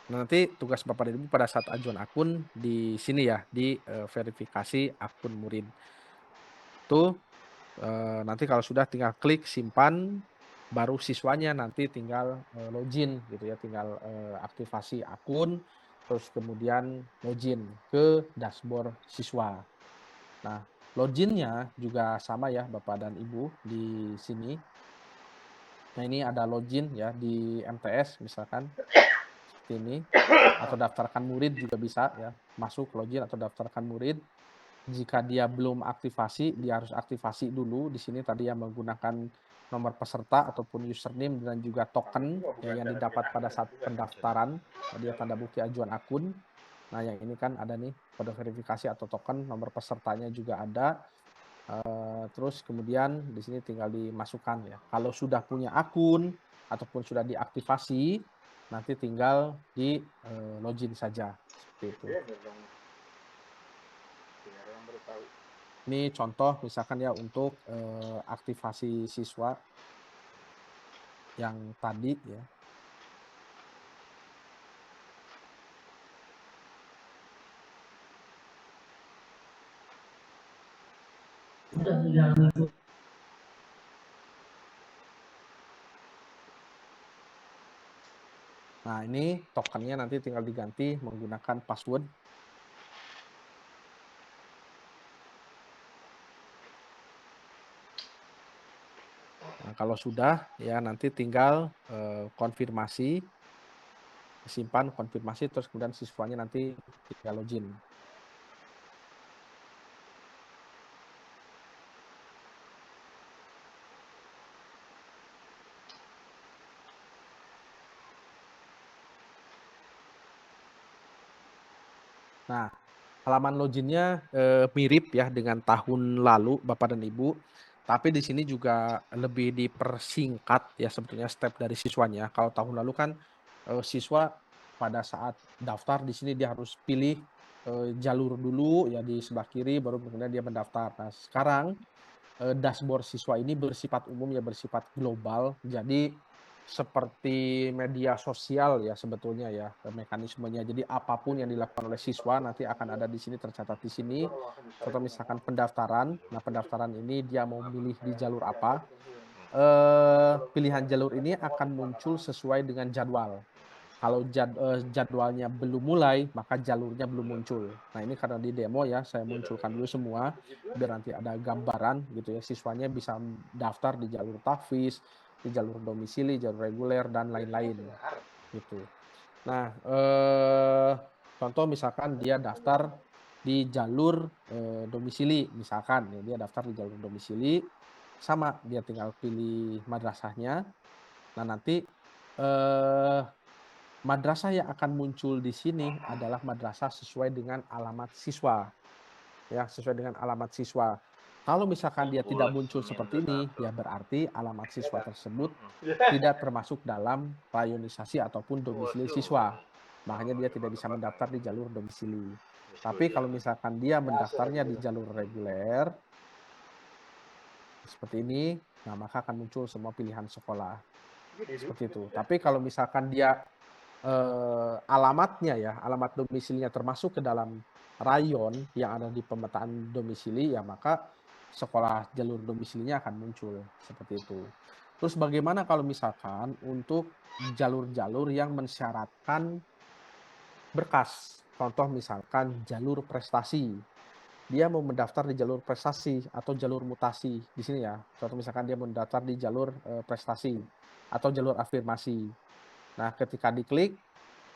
[SPEAKER 2] Nah, nanti tugas Bapak dan Ibu pada saat ajuan akun di sini ya, di verifikasi akun murid. Tuh nanti kalau sudah tinggal klik simpan, baru siswanya nanti tinggal login gitu ya, tinggal aktivasi akun, terus kemudian login ke dashboard siswa. Nah, loginnya juga sama ya Bapak dan Ibu di sini. Nah, ini ada login ya di MTS misalkan seperti ini, atau daftarkan murid juga bisa ya, masuk login atau daftarkan murid. Jika dia belum aktivasi, dia harus aktivasi dulu. Di sini tadi yang menggunakan nomor peserta ataupun username dan juga token ya, yang didapat pada saat pendaftaran. Dia tanda bukti ajuan akun. Nah, yang ini kan ada nih kode verifikasi atau token, nomor pesertanya juga ada. Terus kemudian di sini tinggal dimasukkan ya. Kalau sudah punya akun ataupun sudah diaktifasi, nanti tinggal di login saja seperti itu. Ini contoh misalkan ya untuk aktivasi siswa yang tadi ya. Nah, ini tokennya nanti tinggal diganti menggunakan password. Nah, kalau sudah ya nanti tinggal konfirmasi. simpan, konfirmasi, terus kemudian siswanya nanti tinggal login. Nah, halaman loginnya mirip ya dengan tahun lalu Bapak dan Ibu, tapi di sini juga lebih dipersingkat ya sebetulnya step dari siswanya. Kalau tahun lalu kan siswa pada saat daftar di sini dia harus pilih jalur dulu ya di sebelah kiri baru kemudian dia mendaftar. Nah, sekarang dashboard siswa ini bersifat umum ya, bersifat global. Jadi seperti media sosial ya sebetulnya ya mekanismenya. Jadi apapun yang dilakukan oleh siswa nanti akan ada di sini, tercatat di sini. Contoh misalkan pendaftaran. Nah, pendaftaran ini dia mau milih di jalur apa. Pilihan jalur ini akan muncul sesuai dengan jadwal. Kalau jadwalnya belum mulai, maka jalurnya belum muncul. Nah, ini karena di demo ya, saya munculkan dulu semua, biar nanti ada gambaran gitu ya, siswanya bisa daftar di jalur tahfiz, di jalur domisili, jalur reguler, dan lain-lain gitu. Nah, contoh misalkan dia daftar di jalur domisili, misalkan ya, dia daftar di jalur domisili, sama dia tinggal pilih madrasahnya. Nah, nanti madrasah yang akan muncul di sini adalah madrasah sesuai dengan alamat siswa. Ya, sesuai dengan alamat siswa. Kalau misalkan dia tidak muncul seperti ini, ya berarti alamat siswa tersebut tidak termasuk dalam rayonisasi ataupun domisili siswa. Makanya dia tidak bisa mendaftar di jalur domisili. Tapi kalau misalkan dia mendaftarnya di jalur reguler, seperti ini, nah maka akan muncul semua pilihan sekolah. Seperti itu. Tapi kalau misalkan dia alamatnya ya, alamat domisilinya termasuk ke dalam rayon yang ada di pemetaan domisili, ya maka sekolah jalur domisilinya akan muncul seperti itu. Terus bagaimana kalau misalkan untuk jalur-jalur yang mensyaratkan berkas? Contoh misalkan jalur prestasi. Dia mau mendaftar di jalur prestasi atau jalur mutasi di sini ya. Contoh misalkan dia mendaftar di jalur prestasi atau jalur afirmasi. Nah, ketika diklik,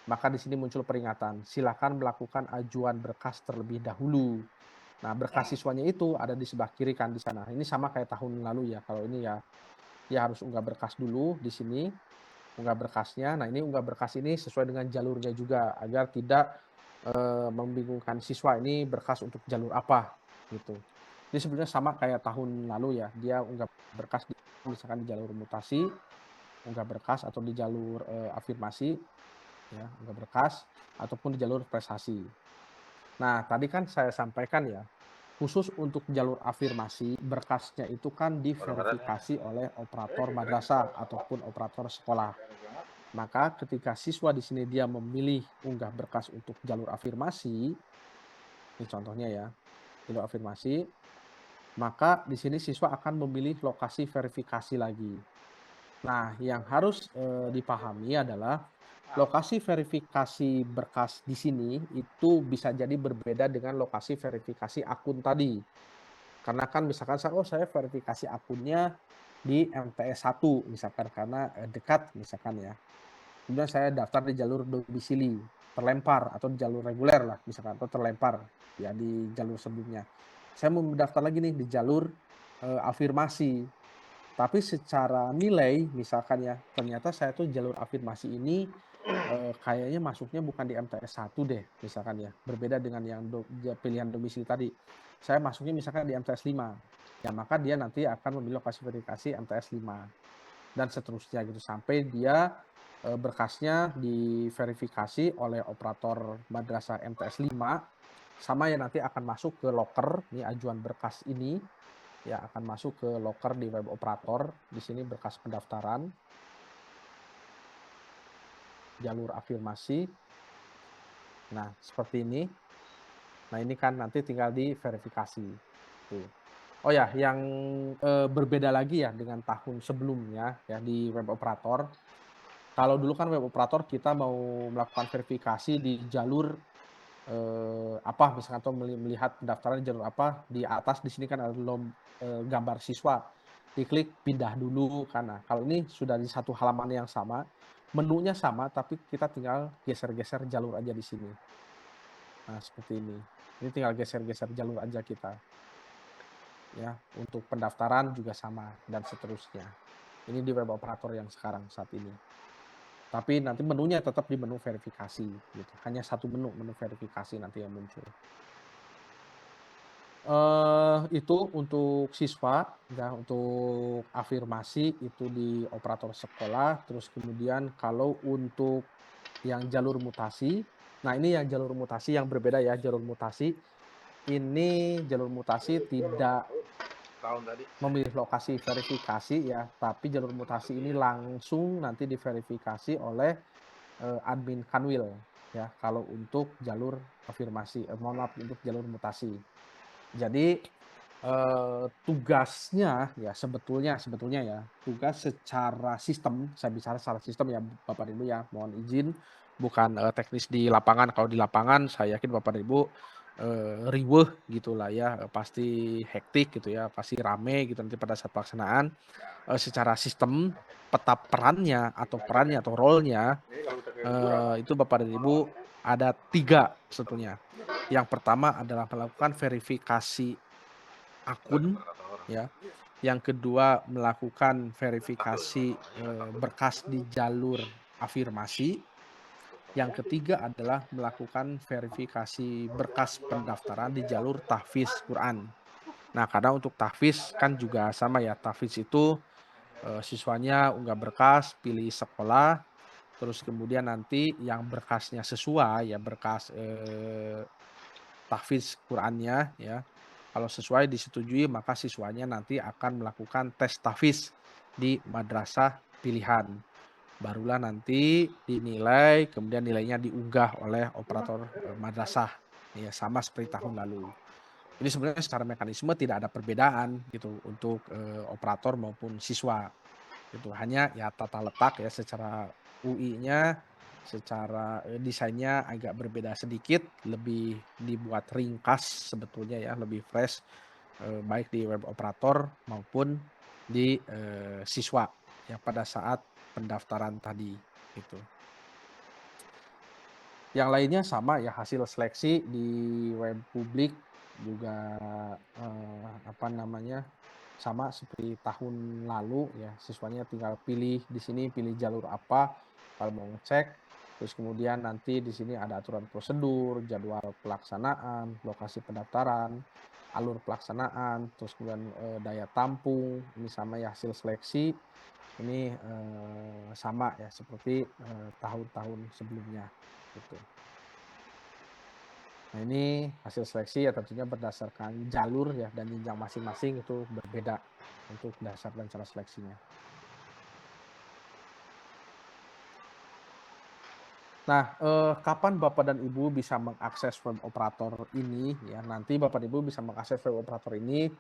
[SPEAKER 2] maka di sini muncul peringatan, silakan melakukan ajuan berkas terlebih dahulu. Nah, berkas siswanya itu ada di sebelah kiri kan di sana. Ini sama kayak tahun lalu ya. Kalau ini ya, dia harus unggah berkas dulu di sini, unggah berkasnya. Nah, ini unggah berkas ini sesuai dengan jalurnya juga agar tidak membingungkan siswa ini berkas untuk jalur apa gitu. Jadi sebenarnya sama kayak tahun lalu ya. Dia unggah berkas misalkan di jalur mutasi, unggah berkas atau di jalur afirmasi ya, unggah berkas ataupun di jalur prestasi. Nah, tadi kan saya sampaikan ya, khusus untuk jalur afirmasi, berkasnya itu kan diverifikasi oleh operator madrasah ataupun operator sekolah. Maka ketika siswa di sini dia memilih unggah berkas untuk jalur afirmasi, ini contohnya ya, jalur afirmasi, maka di sini siswa akan memilih lokasi verifikasi lagi. Nah, yang harus dipahami adalah lokasi verifikasi berkas di sini itu bisa jadi berbeda dengan lokasi verifikasi akun tadi. Karena kan misalkan saya verifikasi akunnya di MTS 1 misalkan karena dekat misalkan ya. Kemudian saya daftar di jalur domisili, terlempar atau di jalur reguler lah misalkan atau terlempar ya di jalur sebelumnya. Saya mau mendaftar lagi nih di jalur afirmasi. Tapi secara nilai misalkan ya, ternyata saya tuh jalur afirmasi ini kayaknya masuknya bukan di MTS 1 deh misalkan ya, berbeda dengan yang pilihan domisili tadi. Saya masuknya misalkan di MTS 5. Ya maka dia nanti akan memilih lokasi verifikasi MTS 5 dan seterusnya gitu sampai dia berkasnya diverifikasi oleh operator madrasah MTS 5 sama ya nanti akan masuk ke loker ini ajuan berkas ini ya akan masuk ke loker di web operator. Di sini berkas pendaftaran, jalur afirmasi. Nah, seperti ini. Nah, ini kan nanti tinggal diverifikasi. Tuh. Oh ya, yang berbeda lagi ya dengan tahun sebelumnya ya di web operator. Kalau dulu kan web operator kita mau melakukan verifikasi di jalur apa misalkan atau melihat pendaftaran di jalur apa di atas di sini kan ada gambar siswa. Diklik pindah dulu karena kalau ini sudah di satu halaman yang sama menunya sama, tapi kita tinggal geser-geser jalur aja di sini. Nah, seperti ini. Ini tinggal geser-geser jalur aja kita. Ya, untuk pendaftaran juga sama dan seterusnya. Ini di web operator yang sekarang saat ini. Tapi nanti menunya tetap di menu verifikasi gitu. Hanya satu menu verifikasi nanti yang muncul. Itu untuk siswa ya, untuk afirmasi itu di operator sekolah. Terus kemudian kalau untuk yang jalur mutasi, nah ini yang jalur mutasi yang berbeda ya. Jalur mutasi ini jalur mutasi tidak memilih lokasi verifikasi ya, tapi jalur mutasi ini langsung nanti diverifikasi oleh admin Kanwil ya. Kalau untuk jalur afirmasi, mohon maaf, untuk jalur mutasi. Jadi tugasnya ya sebetulnya ya, tugas secara sistem, saya bicara secara sistem ya Bapak Ibu ya, mohon izin bukan teknis di lapangan. Kalau di lapangan saya yakin Bapak Ibu riweuh gitulah ya, pasti hektik gitu ya, pasti rame gitu nanti pada saat pelaksanaan. Secara sistem peta perannya atau role-nya itu Bapak dan Ibu ada 3 sebetulnya. Yang pertama adalah melakukan verifikasi akun ya. Yang kedua melakukan verifikasi berkas di jalur afirmasi. Yang ketiga adalah melakukan verifikasi berkas pendaftaran di jalur tahfiz Quran. Nah, karena untuk tahfiz kan juga sama ya. Tahfiz itu siswanya unggah berkas, pilih sekolah, terus kemudian nanti yang berkasnya sesuai ya, berkas tahfiz Qur'annya ya. Kalau sesuai disetujui maka siswanya nanti akan melakukan tes tahfiz di madrasah pilihan. Barulah nanti dinilai, kemudian nilainya diunggah oleh operator madrasah. Ya, sama seperti tahun lalu. Ini sebenarnya secara mekanisme tidak ada perbedaan gitu untuk operator maupun siswa. Itu hanya ya tata letak ya secara UI-nya, secara desainnya agak berbeda sedikit, lebih dibuat ringkas sebetulnya ya, lebih fresh baik di web operator maupun di siswa ya pada saat pendaftaran tadi gitu. Yang lainnya sama ya, hasil seleksi di web publik juga sama seperti tahun lalu ya, siswanya tinggal pilih di sini, pilih jalur apa kalau mau ngecek. Terus kemudian nanti di sini ada aturan prosedur, jadwal pelaksanaan, lokasi pendaftaran, alur pelaksanaan, terus kemudian daya tampung. Ini sama ya, hasil seleksi ini sama ya seperti tahun-tahun sebelumnya gitu. Nah, ini hasil seleksi ya tentunya berdasarkan jalur ya dan jenjang masing-masing itu berbeda untuk dasar dan cara seleksinya. Nah, kapan Bapak dan Ibu bisa mengakses web operator ini ya? Nanti Bapak dan Ibu bisa mengakses web operator ini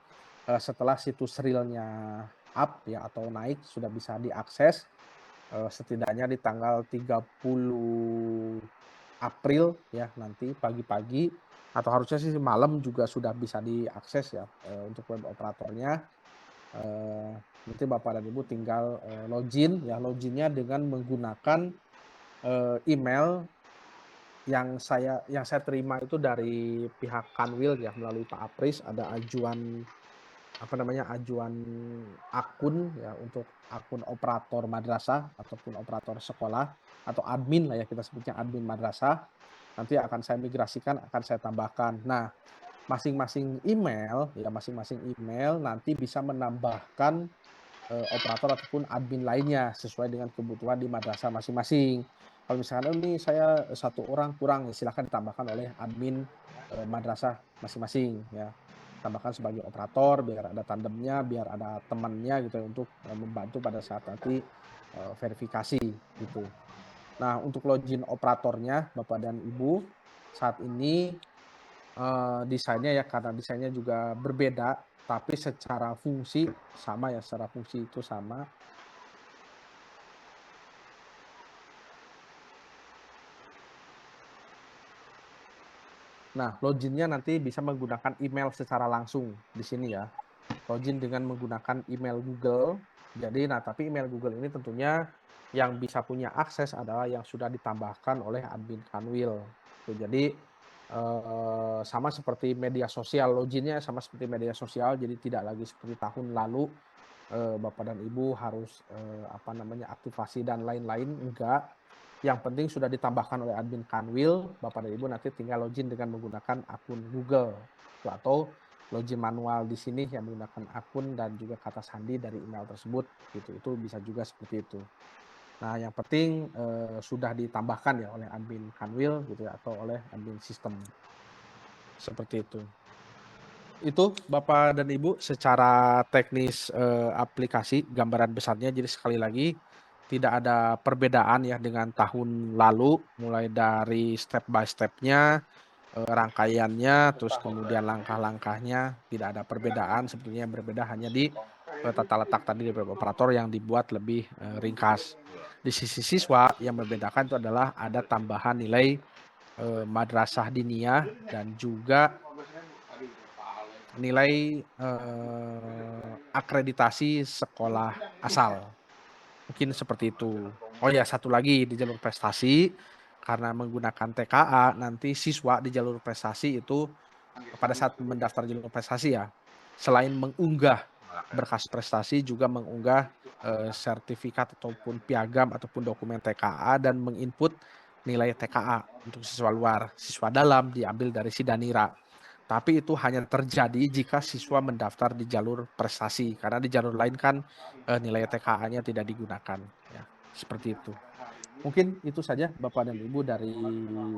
[SPEAKER 2] setelah situs realnya up ya atau naik, sudah bisa diakses setidaknya di tanggal 30 April ya, nanti pagi-pagi atau harusnya sih malam juga sudah bisa diakses ya untuk web operatornya. Nanti Bapak dan Ibu tinggal login ya, loginnya dengan menggunakan email yang saya terima itu dari pihak Kanwil ya, melalui Pak Apris. Ada ajuan ajuan akun ya, untuk akun operator madrasah ataupun operator sekolah atau admin lah ya, kita sebutnya admin madrasah. Nanti akan saya migrasikan, akan saya tambahkan. Nah, masing-masing email nanti bisa menambahkan operator ataupun admin lainnya sesuai dengan kebutuhan di madrasah masing-masing. Kalau misalkan ini saya satu orang kurang, ya silahkan ditambahkan oleh admin madrasah masing-masing ya. Tambahkan sebagai operator biar ada tandemnya, biar ada temannya gitu untuk membantu pada saat nanti verifikasi gitu. Nah, untuk login operatornya Bapak dan Ibu saat ini desainnya ya, karena desainnya juga berbeda, tapi secara fungsi sama ya, secara fungsi itu sama. Nah, loginnya nanti bisa menggunakan email secara langsung di sini ya. Login dengan menggunakan email Google Jadi, nah tapi email Google ini tentunya yang bisa punya akses adalah yang sudah ditambahkan oleh admin Kanwil. Jadi sama seperti media sosial, loginnya sama seperti media sosial, jadi tidak lagi seperti tahun lalu Bapak dan Ibu harus aktivasi dan lain-lain, enggak. Yang penting sudah ditambahkan oleh admin Kanwil, Bapak dan Ibu nanti tinggal login dengan menggunakan akun Google atau login manual di sini yang menggunakan akun dan juga kata sandi dari email tersebut gitu. Itu bisa juga seperti itu. Nah, yang penting sudah ditambahkan ya oleh admin Kanwil gitu ya, atau oleh admin sistem. Seperti itu. Itu Bapak dan Ibu secara teknis aplikasi gambaran besarnya. Jadi sekali lagi tidak ada perbedaan ya dengan tahun lalu, mulai dari step by step-nya, rangkaiannya, terus kemudian langkah-langkahnya tidak ada perbedaan. Sebetulnya yang berbeda hanya di tata letak tadi dari beberapa operator yang dibuat lebih ringkas. Di sisi siswa yang membedakan itu adalah ada tambahan nilai madrasah diniyah dan juga nilai akreditasi sekolah asal. Mungkin seperti itu. Oh ya, satu lagi di jalur prestasi, karena menggunakan TKA, nanti siswa di jalur prestasi itu pada saat mendaftar jalur prestasi ya, selain mengunggah berkas prestasi juga mengunggah sertifikat ataupun piagam ataupun dokumen TKA dan menginput nilai TKA untuk siswa luar. Siswa dalam diambil dari Sidanira. Tapi itu hanya terjadi jika siswa mendaftar di jalur prestasi, karena di jalur lain kan nilai TKA-nya tidak digunakan. Ya, seperti itu. Mungkin itu saja Bapak dan Ibu dari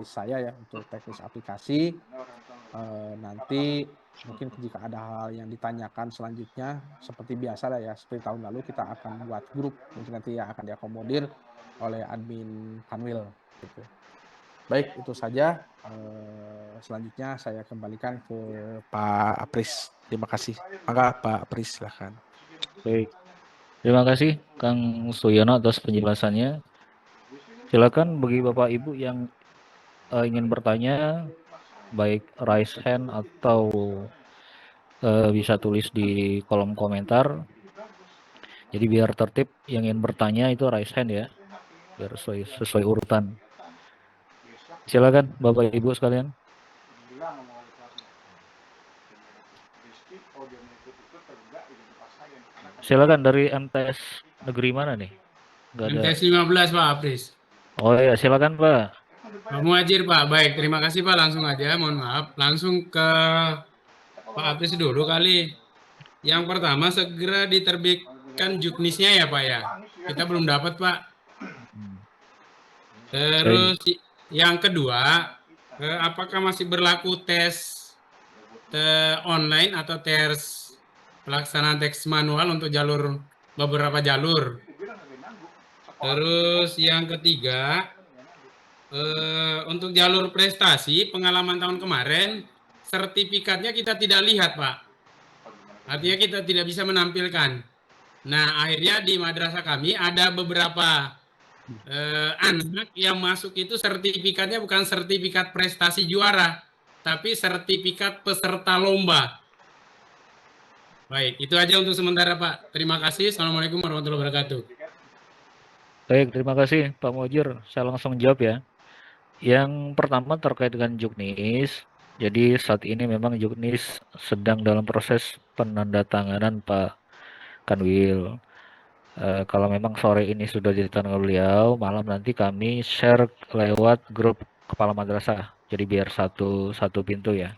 [SPEAKER 2] saya ya untuk teknis aplikasi. Nanti mungkin jika ada hal yang ditanyakan selanjutnya, seperti biasa lah ya, seperti tahun lalu kita akan buat grup, mungkin nanti yang akan diakomodir oleh admin Kanwil. Gitu. Baik, itu saja. Selanjutnya saya kembalikan ke Pak Apris. Terima kasih. Maka Pak Apris silahkan.
[SPEAKER 1] Baik. Terima kasih Kang Suyono atas penjelasannya. Silakan bagi Bapak Ibu yang ingin bertanya, baik raise hand atau bisa tulis di kolom komentar. Jadi biar tertib, yang ingin bertanya itu raise hand ya, biar sesuai urutan. Silakan Bapak Ibu sekalian. Silakan dari MTS negeri mana nih? Nggak ada.
[SPEAKER 4] MTS 15 Pak Apris.
[SPEAKER 1] Oh ya, silakan Pak.
[SPEAKER 4] Pak Muhajir Pak, baik terima kasih Pak, langsung aja, mohon maaf, langsung ke Pak Apris dulu kali. Yang pertama segera diterbitkan juknisnya ya Pak ya, kita belum dapat Pak. Terus yang kedua, apakah masih berlaku tes online atau tes pelaksanaan teks manual untuk beberapa jalur. Terus yang ketiga, untuk jalur prestasi pengalaman tahun kemarin sertifikatnya kita tidak lihat Pak, artinya kita tidak bisa menampilkan. Nah akhirnya di madrasah kami ada beberapa anak yang masuk itu sertifikatnya bukan sertifikat prestasi juara, tapi sertifikat peserta lomba. Baik, itu aja untuk sementara Pak. Terima kasih. Assalamualaikum warahmatullahi wabarakatuh.
[SPEAKER 1] Baik, terima kasih Pak Mujir. Saya langsung jawab ya. Yang pertama terkait dengan Juknis. Jadi saat ini memang Juknis sedang dalam proses penandatanganan Pak Kanwil. Kalau memang sore ini sudah ditandatangani beliau, malam nanti kami share lewat grup kepala madrasah. Jadi biar satu pintu ya.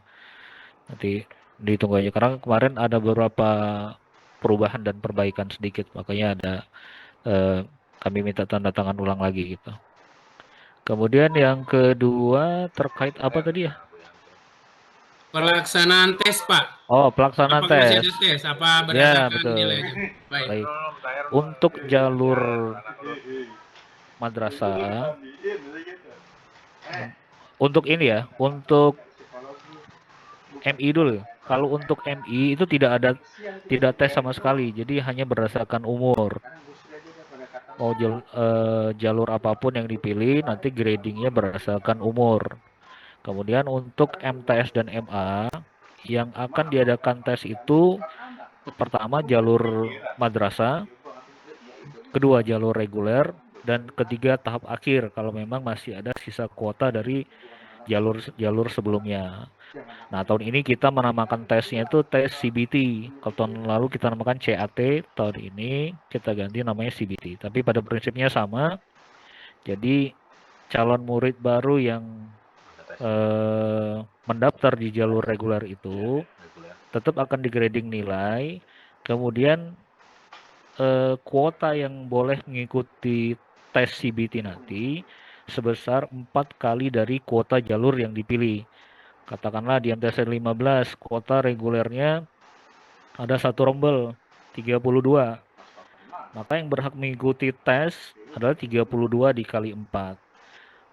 [SPEAKER 1] Nanti ditunggu aja karena kemarin ada beberapa perubahan dan perbaikan sedikit, makanya ada kami minta tanda tangan ulang lagi gitu. Kemudian yang kedua terkait apa tadi ya?
[SPEAKER 4] Pelaksanaan tes Pak.
[SPEAKER 1] Oh, pelaksanaan
[SPEAKER 4] Apakah masih
[SPEAKER 1] tes.
[SPEAKER 4] ada tes? Apa
[SPEAKER 1] Ya,
[SPEAKER 4] berdasarkan
[SPEAKER 1] betul.
[SPEAKER 4] nilainya?
[SPEAKER 1] Baik. Untuk jalur madrasah, untuk ini ya, untuk MI dulu. Kalau untuk MI itu tidak tes sama sekali, jadi hanya berdasarkan umur. Mau jalur apapun yang dipilih, nanti gradingnya berdasarkan umur. Kemudian untuk MTS dan MA yang akan diadakan tes itu pertama jalur madrasah, kedua jalur reguler, dan ketiga tahap akhir kalau memang masih ada sisa kuota dari jalur sebelumnya. Nah, tahun ini kita menamakan tesnya itu tes CBT. Kalau tahun lalu kita namakan CAT, tahun ini kita ganti namanya CBT. Tapi pada prinsipnya sama. Jadi calon murid baru yang mendaftar di jalur reguler itu tetap akan di-grading nilai. Kemudian kuota yang boleh mengikuti tes CBT nanti sebesar 4 kali dari kuota jalur yang dipilih. Katakanlah di MTSN 15, kuota regulernya ada 1 rombel, 32. Maka yang berhak mengikuti tes adalah 32 dikali 4.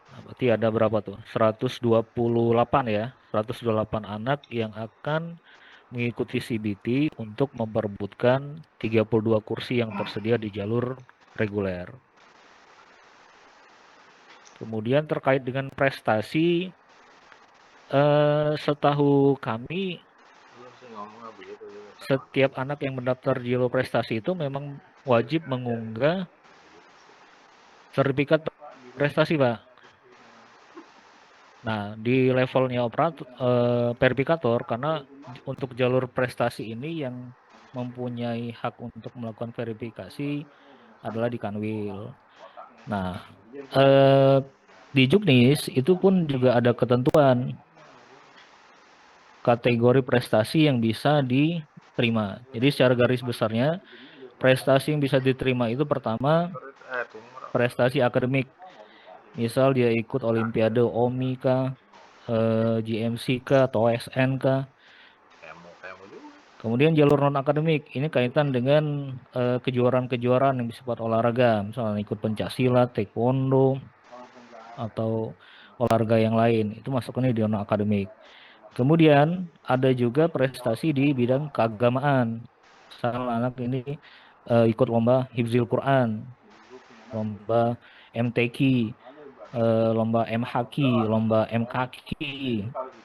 [SPEAKER 1] Nah, berarti ada berapa tuh? 128 ya. 128 anak yang akan mengikuti CBT untuk memperebutkan 32 kursi yang tersedia di jalur reguler. Kemudian terkait dengan prestasi, setahu kami setiap anak yang mendaftar di jalur prestasi itu memang wajib mengunggah sertifikat prestasi, Pak. Nah, di levelnya verifikator, karena untuk jalur prestasi ini yang mempunyai hak untuk melakukan verifikasi adalah di Kanwil. Nah, di Juknis itu pun juga ada ketentuan kategori prestasi yang bisa diterima. Jadi secara garis besarnya, prestasi yang bisa diterima itu pertama prestasi akademik. Misal dia ikut Olimpiade OMI kah, GMC kah, atau OSN kah. Kemudian jalur non akademik ini kaitan dengan kejuaraan-kejuaraan yang bersifat olahraga, misalnya ikut pencaksilat, taekwondo, atau olahraga yang lain. Itu masuknya di non akademik. Kemudian ada juga prestasi di bidang keagamaan. Misalnya anak ini ikut lomba Hifzil Quran, lomba MTQ, lomba MHQ, lomba MKQ,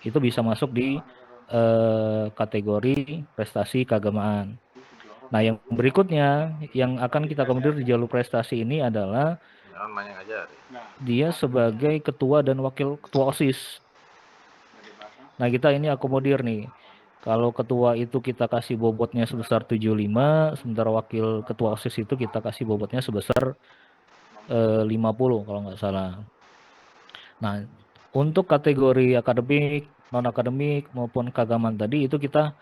[SPEAKER 1] itu bisa masuk di kategori prestasi keagamaan. Nah, yang berikutnya yang akan kita akomodir di jalur prestasi ini adalah dia sebagai ketua dan wakil ketua OSIS. Nah, kita ini akomodir nih. Kalau ketua itu kita kasih bobotnya sebesar 75, sementara wakil ketua OSIS itu kita kasih bobotnya sebesar 50 kalau nggak salah. Nah, untuk kategori akademik, non akademik maupun keagamaan tadi itu kita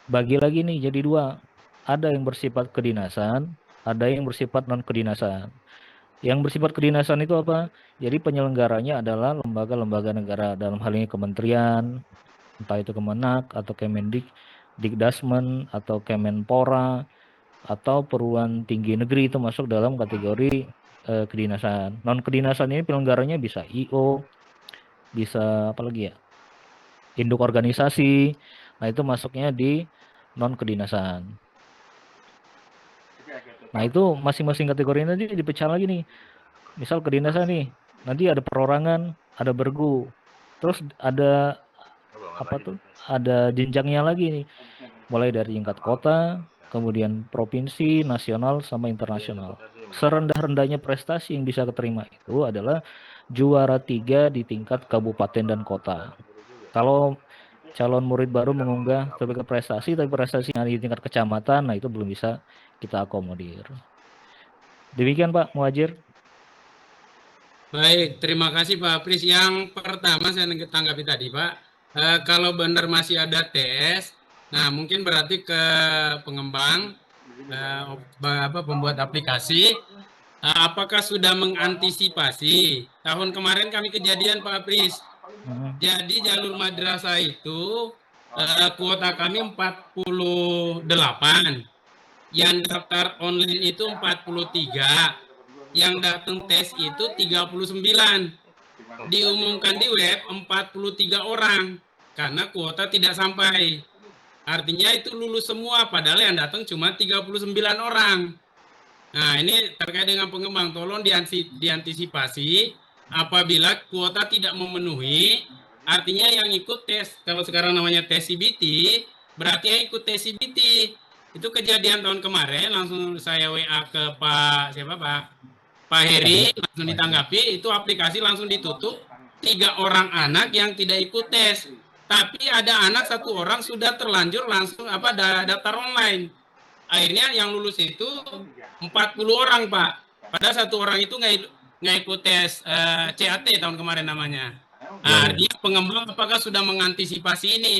[SPEAKER 1] bagi lagi nih jadi 2. Ada yang bersifat kedinasan, ada yang bersifat non kedinasan. Yang bersifat kedinasan itu apa? Jadi penyelenggaranya adalah lembaga-lembaga negara, dalam hal ini kementerian, entah itu Kemenak atau Dikdasmen atau Kemenpora atau perguruan tinggi negeri, itu masuk dalam kategori kedinasan. Non kedinasan ini penyelenggaranya bisa IO, bisa apa lagi ya, induk organisasi. Nah, itu masuknya di non kedinasan. Nah, itu masing-masing kategori nanti dipecah lagi nih. Misal kedinasan nih, nanti ada perorangan, ada bergu, terus ada apa tuh, ada jenjangnya lagi nih, mulai dari tingkat kota, kemudian provinsi, nasional, sama internasional. Serendah-rendahnya prestasi yang bisa keterima itu adalah juara 3 di tingkat kabupaten dan kota. Kalau calon murid baru mengunggah sertifikat prestasi, tapi prestasinya di tingkat kecamatan, nah itu belum bisa kita akomodir. Demikian Pak Muhajir.
[SPEAKER 4] Baik, terima kasih Pak Pris. Yang pertama saya tanggapi tadi Pak, kalau benar masih ada tes, nah mungkin berarti ke pengembang, pembuat aplikasi, apakah sudah mengantisipasi? Tahun kemarin kami kejadian Pak Pris, jadi jalur madrasah itu kuota kami 48, yang daftar online itu 43, yang datang tes itu 39. Diumumkan di web 43 orang karena kuota tidak sampai. Artinya itu lulus semua padahal yang datang cuma 39 orang. Nah, ini terkait dengan pengembang, tolong diantisipasi apabila kuota tidak memenuhi, artinya yang ikut tes, kalau sekarang namanya tes CBT, berarti yang ikut tes CBT. Itu kejadian tahun kemarin, langsung saya WA ke Pak Heri, langsung ditanggapi, itu aplikasi langsung ditutup. 3 orang anak yang tidak ikut tes. Tapi ada anak 1 orang sudah terlanjur langsung daftar online. Akhirnya yang lulus itu 40 orang, Pak. Padahal 1 orang itu nggak ikut tes CAT tahun kemarin namanya. Nah, dia pengembang apakah sudah mengantisipasi ini?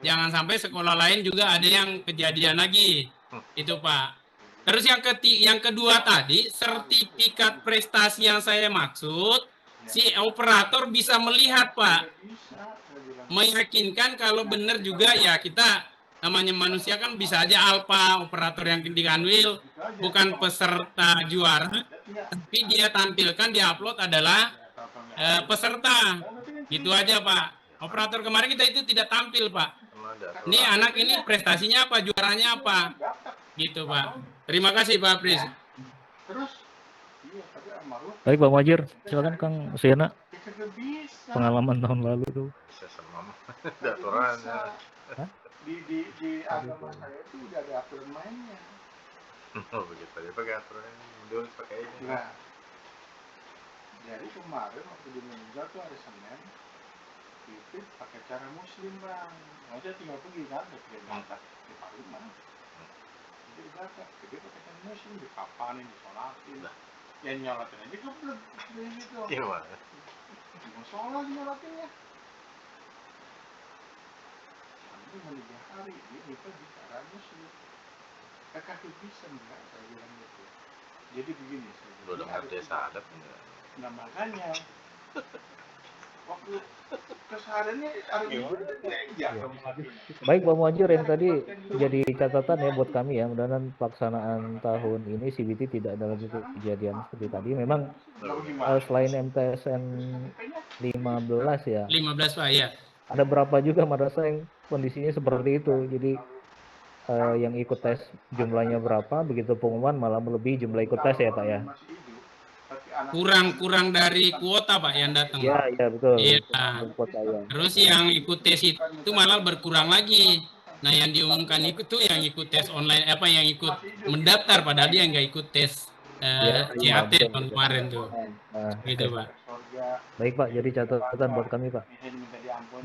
[SPEAKER 4] Jangan sampai sekolah lain juga ada yang kejadian lagi. Itu, Pak. Terus yang kedua tadi, sertifikat prestasi yang saya maksud, si operator bisa melihat, Pak. Meyakinkan kalau benar juga ya kita namanya manusia kan bisa aja alpha operator yang di Kanwil bukan peserta juara, tapi dia tampilkan di upload adalah peserta. Gitu aja, Pak. Operator kemarin kita itu tidak tampil, Pak. Ini anak ini prestasinya apa, juaranya apa. Gitu, Pak. Terima kasih, Pak Pris.
[SPEAKER 1] Baik, Pak Muhajir, silakan Kang Suyana. Pengalaman tahun lalu tuh.
[SPEAKER 5] Bisa sama ada aturannya.
[SPEAKER 6] Di agama saya itu udah ada aturan mainnya.
[SPEAKER 5] Oh begitu aja pakai aturannya. Dulu pakai ini.
[SPEAKER 6] Nah, jadi kemarin waktu di meninggal tuh hari Senin itu pakai cara Muslim, Bang. Maksudnya tinggal pergi kan, tinggal berangkat di Parima. Jadi berangkat, jadi pakai cara Muslim, dikapanin, disolatin. Yang nyolatin aja kebelet gitu.
[SPEAKER 5] Gimana?
[SPEAKER 6] Mau sholat nyolatinnya. Ini meninggal hari, dia nikah di cara Muslim. Kakak bisa enggak, saya bilang gitu. Jadi begini, saya bilang.
[SPEAKER 5] Udah ngerti sadap enggak?
[SPEAKER 6] Nah makanya waktu kesehariannya harus gereja.
[SPEAKER 1] Baik, Pak Muhajir, yang tadi jadi catatan ya buat kami ya, mudah-mudahan pelaksanaan tahun ini CBT tidak dalam kejadian seperti tadi. Memang selain MTSN 15 ya,
[SPEAKER 4] 15, Pak, ya.
[SPEAKER 1] ada berapa juga madrasah yang kondisinya seperti itu. Jadi yang ikut tes jumlahnya berapa, begitu pengumuman malah melebihi jumlah ikut tes ya, Pak ya.
[SPEAKER 4] Kurang dari kuota, Pak, yang datang.
[SPEAKER 1] Ya, betul.
[SPEAKER 4] Iya.
[SPEAKER 1] Kuota, ya.
[SPEAKER 4] Terus yang ikut tes itu malah berkurang lagi. Nah, yang diumumkan itu yang ikut tes online, yang ikut mendaftar padahal dia nggak ikut tes CAT tahun kemarin tuh. Gitu, Pak.
[SPEAKER 1] Baik, Pak, jadi catatan buat kami, Pak.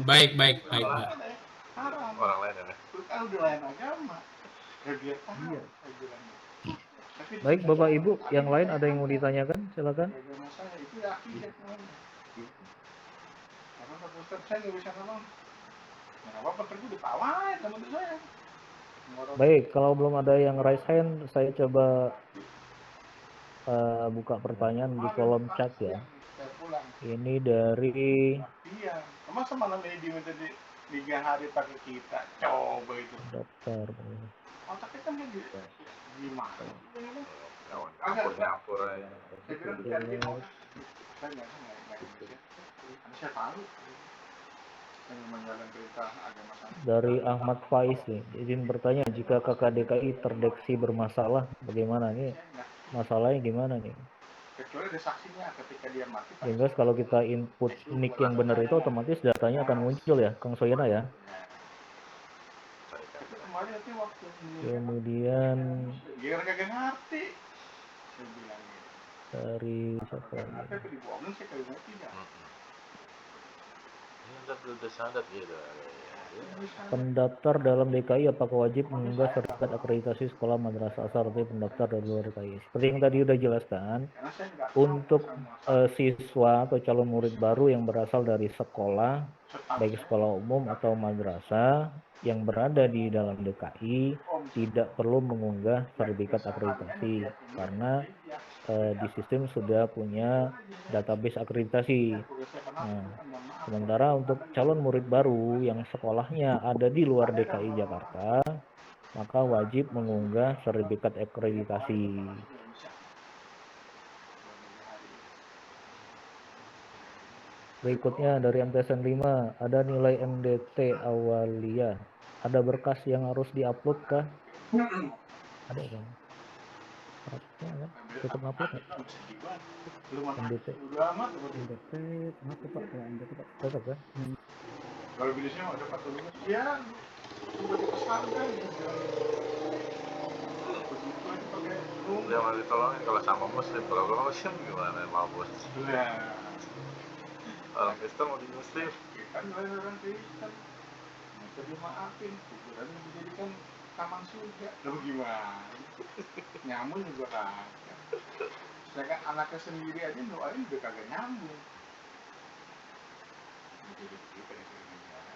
[SPEAKER 4] Baik, Pak.
[SPEAKER 5] Orang lain ya.
[SPEAKER 6] Kan udah lain agama. Kegiatan.
[SPEAKER 1] Baik, Bapak Ibu, yang lain ada yang mau ditanyakan? Silakan.
[SPEAKER 6] Agama saya itu ya akidah namanya. Karena Pak Ustaz saya nggak bisa ngomong. Nah, apa pergi di pawai teman saya.
[SPEAKER 1] Baik, kalau belum ada yang raise hand, saya coba buka pertanyaan di kolom chat ya. Ini dari
[SPEAKER 6] Iya, masa malam ini diminta di 3 hari pakai kita, coba itu.
[SPEAKER 1] daftar.
[SPEAKER 6] Otaknya kan gimana?
[SPEAKER 5] Nyampur aja.
[SPEAKER 6] Saya bilang cari mau. Saya nggak Indonesia. Karena saya tahu. Saya menjalankan perintah agama saya.
[SPEAKER 1] Dari Ahmad Faiz nih, izin bertanya, jika KKDKI terdeteksi bermasalah, bagaimana nih? Masalahnya gimana nih?
[SPEAKER 6] Kecuali ada saksinya ketika dia mati.
[SPEAKER 1] Sehingga kalau kita input nick yang benar itu otomatis datanya akan muncul ya, Kang Soyana ya.
[SPEAKER 6] Kemarin itu waktu
[SPEAKER 1] Kemudian
[SPEAKER 6] dia kagak ngerti. Saya bilang gitu.
[SPEAKER 1] dari siapa lagi?
[SPEAKER 6] Tapi dibohongin saya kagak ngerti ya.
[SPEAKER 5] Ini udah sadap gitu.
[SPEAKER 1] Pendaftar dalam DKI apakah wajib mengunggah sertifikat akreditasi sekolah madrasah asal atau pendaftar dari luar DKI? Seperti yang tadi udah jelaskan, untuk siswa atau calon murid baru yang berasal dari sekolah, baik sekolah umum atau madrasah yang berada di dalam DKI tidak perlu mengunggah sertifikat akreditasi karena di sistem sudah punya database akreditasi. Nah, sementara untuk calon murid baru yang sekolahnya ada di luar DKI Jakarta, maka wajib mengunggah sertifikat akreditasi. Berikutnya dari MTSN 5, ada nilai MDT awaliyah. Ada berkas yang harus diupload kah? Ada kan? Harusnya kan? Tetap upload nggak? MDT. MDT, kenapa Pak? Kalau MDT Pak, tetap kan?
[SPEAKER 6] Kalau bilisnya mau dapat dulu. Ya, udah dipesarkan.
[SPEAKER 5] Dia mau ditolongin kalau sama muslim, kalau belum muslim gimana mau bos?
[SPEAKER 6] Lah,
[SPEAKER 5] Orang Kristen mau di muslim.
[SPEAKER 6] kan orang Kristen. Minta dimaafin, kuburannya dijadikan taman surga. Lo gimana? Nyambung juga kagak. Sedangkan anaknya sendiri aja doain udah kagak nyambung. Jadi kita di negara.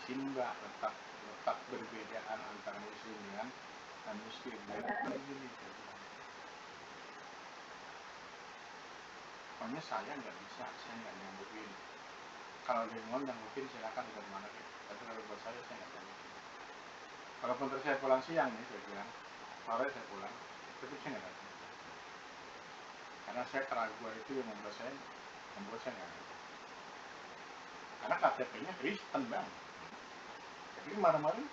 [SPEAKER 6] Sini mbak letak perbedaan antara muslim dengan non muslim. Pokoknya saya nggak bisa, saya nggak nyambungin. Kalau dia ngomong mungkin silakan ke mana gitu. Tapi kalau buat saya nggak nyambungin. Walaupun terus saya pulang siang nih, saya bilang, sore saya pulang, tapi saya nggak datang. Karena saya keraguan itu yang membuat saya nggak datang. Karena KTP-nya Kristen bang. Jadi kemarin-kemarin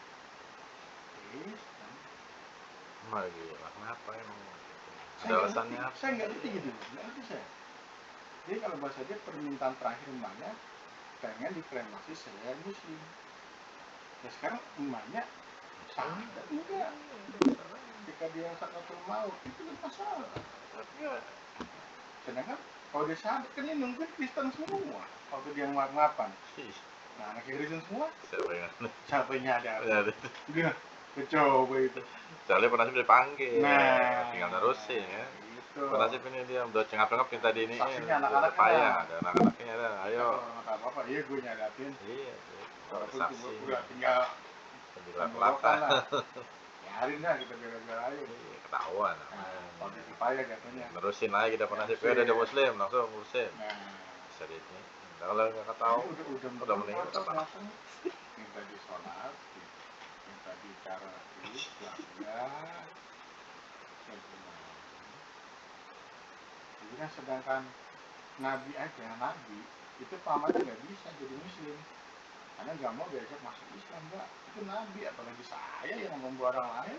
[SPEAKER 6] Kristen.
[SPEAKER 5] Gila, kenapa emang? Ada
[SPEAKER 6] Saya
[SPEAKER 5] alasannya apa?
[SPEAKER 6] Saya nggak ngerti gitu, nggak ngerti saya. Jadi kalau bahasa dia permintaan terakhir emaknya pengen dikremasi saya muslim. Ya sekarang emaknya sadar enggak? Jika dia sakatul maut itu kan masalah. Sedangkan kalau dia sadar kan dia nungguin Kristen semua. Waktu dia ngap-ngapan. Nah anak Kristen semua siapa yang nyadar? Dia coba itu.
[SPEAKER 5] Soalnya penasib dipanggil.
[SPEAKER 6] Nah,
[SPEAKER 5] Tinggal nerusin ya.
[SPEAKER 6] Gitu.
[SPEAKER 5] Penasib ini dia udah cengap-cengap minta di ini.
[SPEAKER 6] Saksinya anak-anaknya
[SPEAKER 5] payah,
[SPEAKER 6] ada.
[SPEAKER 5] ada anak-anaknya ada. Ayo.
[SPEAKER 6] Nggak apa-apa, iya gue nyadapin.
[SPEAKER 5] Iya.
[SPEAKER 6] Walaupun
[SPEAKER 5] Saksi.
[SPEAKER 6] udah tinggal
[SPEAKER 5] Gelap-gelapan.
[SPEAKER 6] Biarin dah kita bela-bela aja.
[SPEAKER 5] Iya, ketahuan.
[SPEAKER 6] Nah, kondisi payah jatuhnya.
[SPEAKER 5] Nerusin lagi kita penasib. Ada dia muslim langsung ngurusin.
[SPEAKER 6] Nah,
[SPEAKER 5] Bisa di ini. Kalau nggak tahu.
[SPEAKER 6] udah
[SPEAKER 5] meninggal,
[SPEAKER 6] meninggal
[SPEAKER 5] apa?
[SPEAKER 6] datang. Minta disolat, minta bicara bangga. Jadi kan sedangkan Nabi itu pamannya nggak bisa jadi muslim karena nggak mau diajak masuk Islam mbak. Itu Nabi, apalagi saya yang membawa orang lain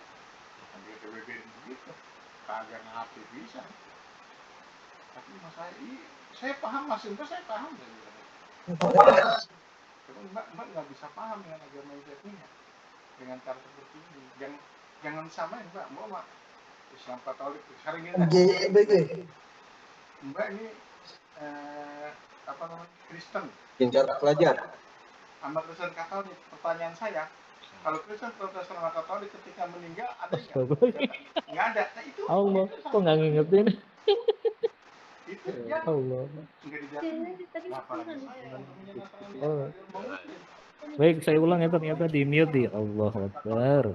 [SPEAKER 6] sampai kebebasan begitu kagak nabi bisa. Tapi mas saya paham mas Indra, saya paham tapi mbak nggak bisa paham dengan agama yang saya punya dengan cara seperti ini. Jangan samain mbak Islam Katolik sekarang ini mbak ini apa namanya Kristen
[SPEAKER 7] Jarak pelajar.
[SPEAKER 6] sama Kristen Katolik. Pertanyaan saya, kalau Kristen Protestan sama Katolik ketika meninggal ada nggak ada? Nah itu
[SPEAKER 1] Allah, kok nggak ngingetin?
[SPEAKER 6] itu ya
[SPEAKER 1] Allah.
[SPEAKER 6] nggak dijelasin. Apalagi saya
[SPEAKER 1] Oh. Baik, saya ulang ya, ternyata di mute ya. Allah Akbar.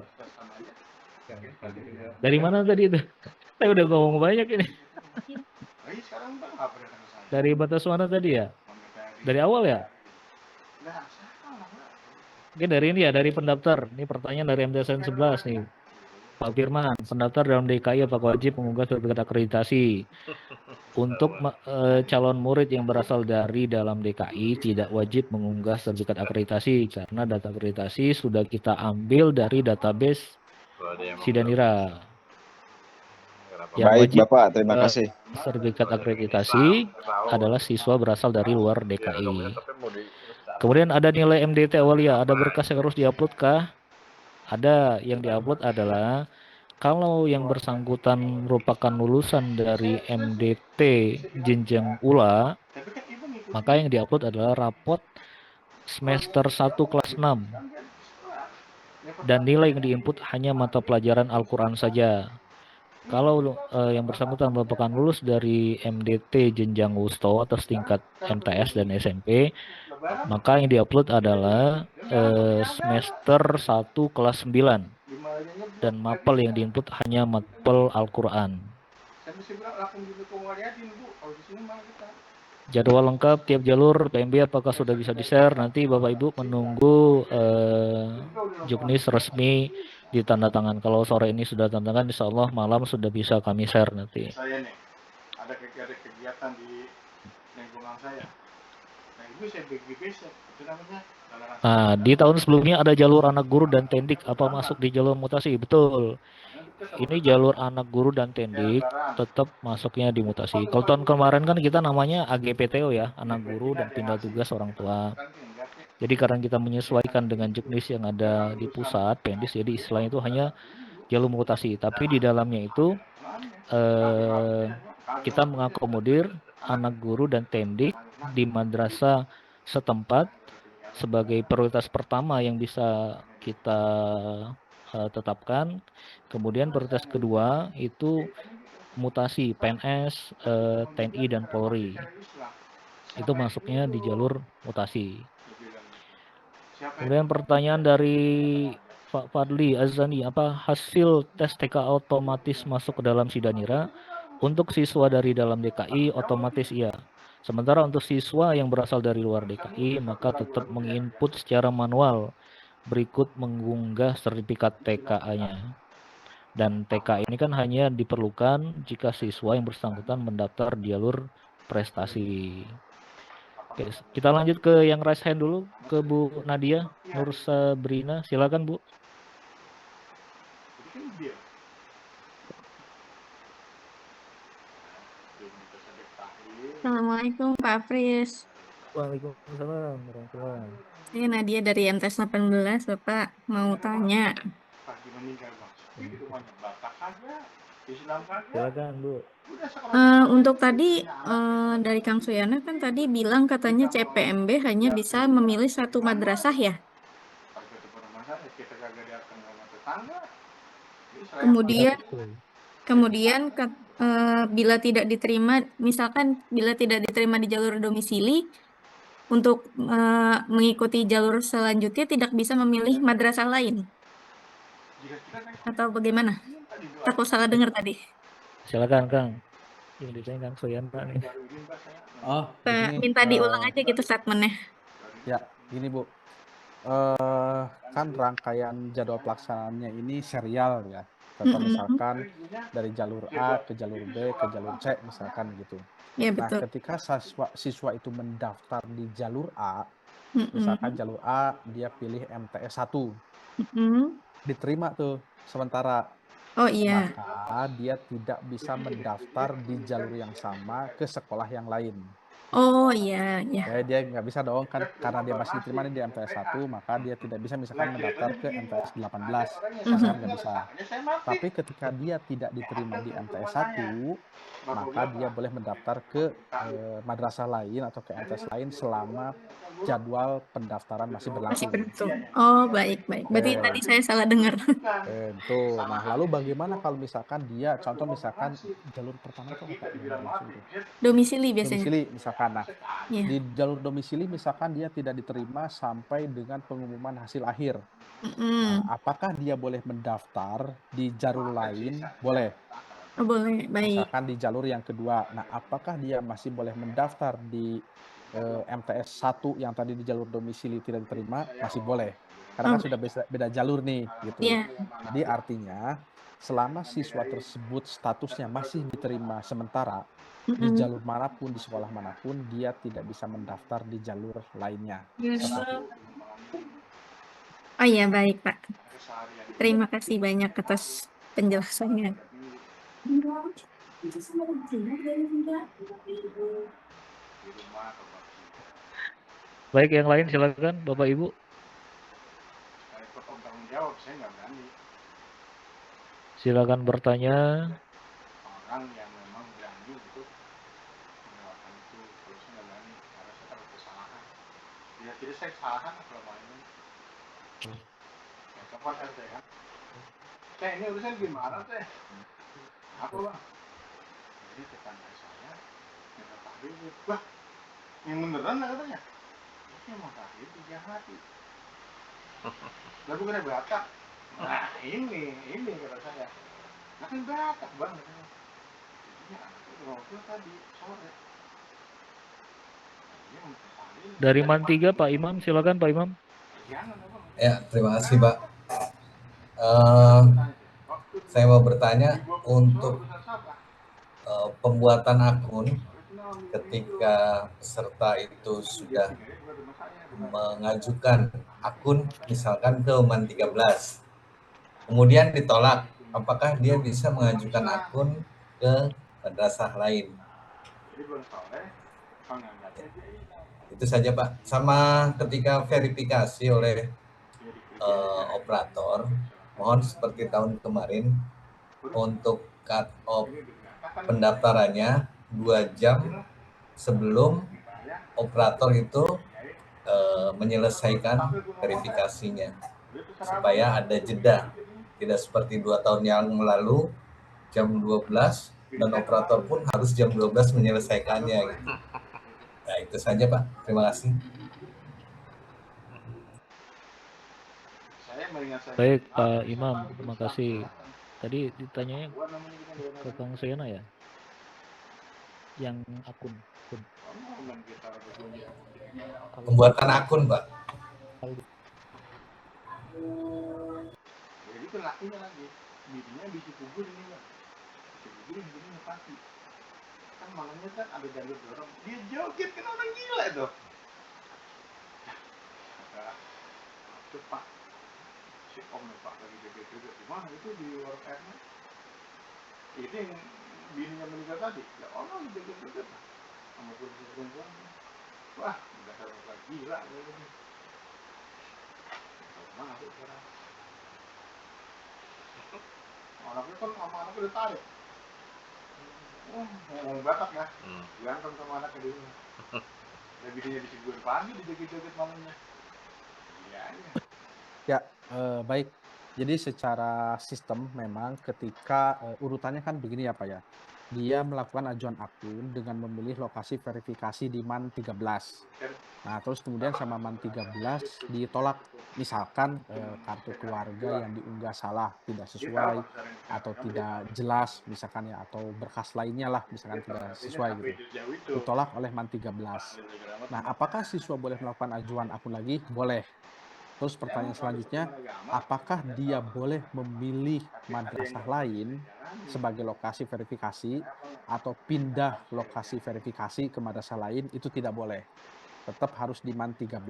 [SPEAKER 1] Dari mana tadi itu? Saya udah ngomong banyak ini.
[SPEAKER 6] Sekarang bang apa dengan saya?
[SPEAKER 1] Dari batas mana tadi ya? Dari awal ya?
[SPEAKER 6] Nah, salah mbak.
[SPEAKER 1] Oke, dari ini ya, dari pendaftar. Ini pertanyaan dari MTSN 11 nih. Pak Firman, pendaftar dalam DKI apakah wajib mengunggah sertifikat akreditasi? Untuk calon murid yang berasal dari dalam DKI tidak wajib mengunggah sertifikat akreditasi karena data akreditasi sudah kita ambil dari database Sidanira. Yang
[SPEAKER 7] Baik
[SPEAKER 1] wajib
[SPEAKER 7] Bapak, terima kasih.
[SPEAKER 1] sertifikat akreditasi adalah siswa berasal dari luar DKI. Kemudian ada nilai MDT Awalia, ada berkas yang harus diupload kah? Ada, yang diupload adalah kalau yang bersangkutan merupakan lulusan dari MDT jenjang ULA, maka yang diupload adalah rapot semester 1 kelas 6. Dan nilai yang diinput hanya mata pelajaran Al-Quran saja. Kalau yang bersangkutan merupakan lulus dari MDT jenjang wusto atau tingkat MTS dan SMP, maka yang diupload adalah semester 1 kelas 9 dan mapel yang diinput hanya mapel Al-Quran. Jadwal lengkap tiap jalur PMB apakah sudah bisa di-share? Nanti Bapak Ibu menunggu Juknis resmi ditandatangan. Kalau sore ini sudah tandatangan, insya Allah malam sudah bisa kami share nanti.
[SPEAKER 6] Saya nih, ada kegiatan di lingkungan saya. Nah itu saya bagi-bagi, itu namanya.
[SPEAKER 1] Nah, di tahun sebelumnya ada jalur anak guru dan tendik. Apa masuk di jalur mutasi? Betul. Ini jalur anak guru dan tendik tetap masuknya di mutasi. Kalau tahun kemarin kan kita namanya AGPTO ya, anak guru dan pindah tugas orang tua. Jadi karena kita menyesuaikan dengan juknis yang ada di pusat Pendis, jadi istilahnya itu hanya jalur mutasi. Tapi di dalamnya itu kita mengakomodir anak guru dan tendik di madrasah setempat sebagai prioritas pertama yang bisa kita tetapkan. Kemudian prioritas kedua itu mutasi PNS, TNI dan Polri. Itu masuknya di jalur mutasi. Kemudian pertanyaan dari Pak Fadli Azani, apa hasil tes TK otomatis masuk ke dalam Sidanira? Untuk siswa dari dalam DKI otomatis iya. Sementara untuk siswa yang berasal dari luar DKI maka tetap menginput secara manual berikut mengunggah sertifikat TKA-nya. Dan TK ini kan hanya diperlukan jika siswa yang bersangkutan mendaftar di jalur prestasi. Oke, kita lanjut ke yang raise hand dulu, ke Bu Nadia Nur Sabrina. Silakan Bu.
[SPEAKER 7] Assalamualaikum Pak Apris.
[SPEAKER 1] Waalaikumsalam warahmatullahi.
[SPEAKER 7] Saya Nadia dari MTS 18, Bapak mau tanya.
[SPEAKER 1] Silakan Bu.
[SPEAKER 7] Untuk tadi dari Kang Suyana kan tadi bilang katanya CPMB hanya bisa memilih satu madrasah ya. Kemudian bila tidak diterima, misalkan bila tidak diterima di jalur domisili, untuk mengikuti jalur selanjutnya tidak bisa memilih madrasah lain. Atau bagaimana? Takut salah dengar tadi.
[SPEAKER 1] Silakan Kang. Yang ditanya Kang Soyanta nih.
[SPEAKER 2] Oh, begini,
[SPEAKER 7] Minta diulang aja gitu statementnya.
[SPEAKER 2] ya, gini Bu. Kan rangkaian jadwal pelaksanaannya ini serial ya. Contoh misalkan dari jalur A ke jalur B ke jalur C misalkan gitu.
[SPEAKER 7] Ya,
[SPEAKER 2] Nah,
[SPEAKER 7] betul.
[SPEAKER 2] ketika siswa itu mendaftar di jalur A, misalkan jalur A dia pilih MTS 1, diterima tuh sementara.
[SPEAKER 7] Oh iya.
[SPEAKER 2] Maka dia tidak bisa mendaftar di jalur yang sama ke sekolah yang lain.
[SPEAKER 7] Oh iya, ya.
[SPEAKER 2] Ya, dia nggak bisa dong kan karena dia masih diterima di MTS 1, maka dia tidak bisa misalkan mendaftar ke MTS 18, misalkan nggak bisa. Tapi ketika dia tidak diterima di MTS 1, maka dia boleh mendaftar ke madrasah lain atau ke MTS lain selama jadwal pendaftaran masih berlangsung.
[SPEAKER 7] Oh, baik. Berarti tadi saya salah dengar.
[SPEAKER 2] Betul. Nah, lalu bagaimana kalau misalkan dia, contoh misalkan jalur pertama itu apa?
[SPEAKER 7] Domisili biasanya.
[SPEAKER 2] Domisili misalkan. Nah,
[SPEAKER 7] Ya.
[SPEAKER 2] di jalur domisili misalkan dia tidak diterima sampai dengan pengumuman hasil akhir. Nah, apakah dia boleh mendaftar di jalur lain? Boleh.
[SPEAKER 7] Oh, boleh. Baik.
[SPEAKER 2] Misalkan di jalur yang kedua. Nah, apakah dia masih boleh mendaftar di MTS 1 yang tadi di jalur domisili tidak diterima? Masih boleh. Karena kan sudah beda jalur nih gitu.
[SPEAKER 7] Yeah.
[SPEAKER 2] Jadi artinya selama siswa tersebut statusnya masih diterima sementara di jalur manapun, di sekolah manapun, dia tidak bisa mendaftar di jalur lainnya.
[SPEAKER 7] Oh iya, baik Pak. Terima kasih banyak atas penjelasannya.
[SPEAKER 1] Baik, yang lain silakan Bapak Ibu. Silakan bertanya.
[SPEAKER 6] Orang yang memang berani untuk melakukan itu, kalau saya nggak berani karena saya tahu kesalahan. Ya tidak saya kesalahan kalau mau ini. Ya kapan RT kan? Teh ini urusan gimana teh? Apa bang? Jadi tetangga saya minta tahlil, wah yang beneran lah katanya. Ini mau tahlil 3 hari. Lalu kena Batak. Nah ini kata saya. Nah kan Batak bang katanya. Jadinya anaknya ngobrol tadi sore.
[SPEAKER 1] Dari Man 3 Pak Imam, silakan Pak Imam.
[SPEAKER 8] Ya, terima kasih Pak. Saya mau bertanya untuk pembuatan akun ketika peserta itu sudah mengajukan akun misalkan ke Man 13, kemudian ditolak, apakah dia bisa mengajukan akun ke madrasah lain? Itu Itu saja Pak. Sama ketika verifikasi oleh operator, mohon seperti tahun kemarin untuk cut off pendaftarannya 2 jam sebelum operator itu menyelesaikan verifikasinya supaya ada jeda, tidak seperti 2 tahun yang lalu jam 12 dan operator pun harus jam 12 menyelesaikannya gitu. Nah itu saja Pak, terima kasih.
[SPEAKER 1] Baik Pak Imam, terima kasih. Tadi ditanyanya ke Kang Soyana ya, yang akun.
[SPEAKER 8] Pembuatan akun Pak.
[SPEAKER 6] Jadi itu lakinya lagi, bininya bisa kubur ini Pak, bisa kubur ini mati. Kan malamnya kan ada jalur dorong, dia joget kan orang gila itu. Cepat, si Om nih Pak lagi joget-joget di mana itu di warung airnya. Ini yang bininya meninggal tadi, ya orang joget-joget lah, sama polisi perempuan. Wah, udah orang gila ini. Masuk sekarang. Anaknya kan sama anaknya ditarik. Ngomong Batak ya. Ganteng sama anaknya di rumah. Dan bininya disigurin pagi dijoget-joget malamnya. Iya.
[SPEAKER 2] Ya, baik. Jadi secara sistem memang ketika urutannya kan begini ya Pak ya. Dia melakukan ajuan akun dengan memilih lokasi verifikasi di MAN 13. Nah, terus kemudian sama MAN 13 ditolak. Misalkan kartu keluarga yang diunggah salah, tidak sesuai, atau tidak jelas misalkan ya, atau berkas lainnya lah misalkan tidak sesuai gitu. Ditolak oleh MAN 13. Nah, apakah siswa boleh melakukan ajuan akun lagi? Boleh. Terus pertanyaan selanjutnya, apakah dia boleh memilih madrasah lain sebagai lokasi verifikasi atau pindah lokasi verifikasi ke madrasah lain? Itu tidak boleh. Tetap harus di MAN 13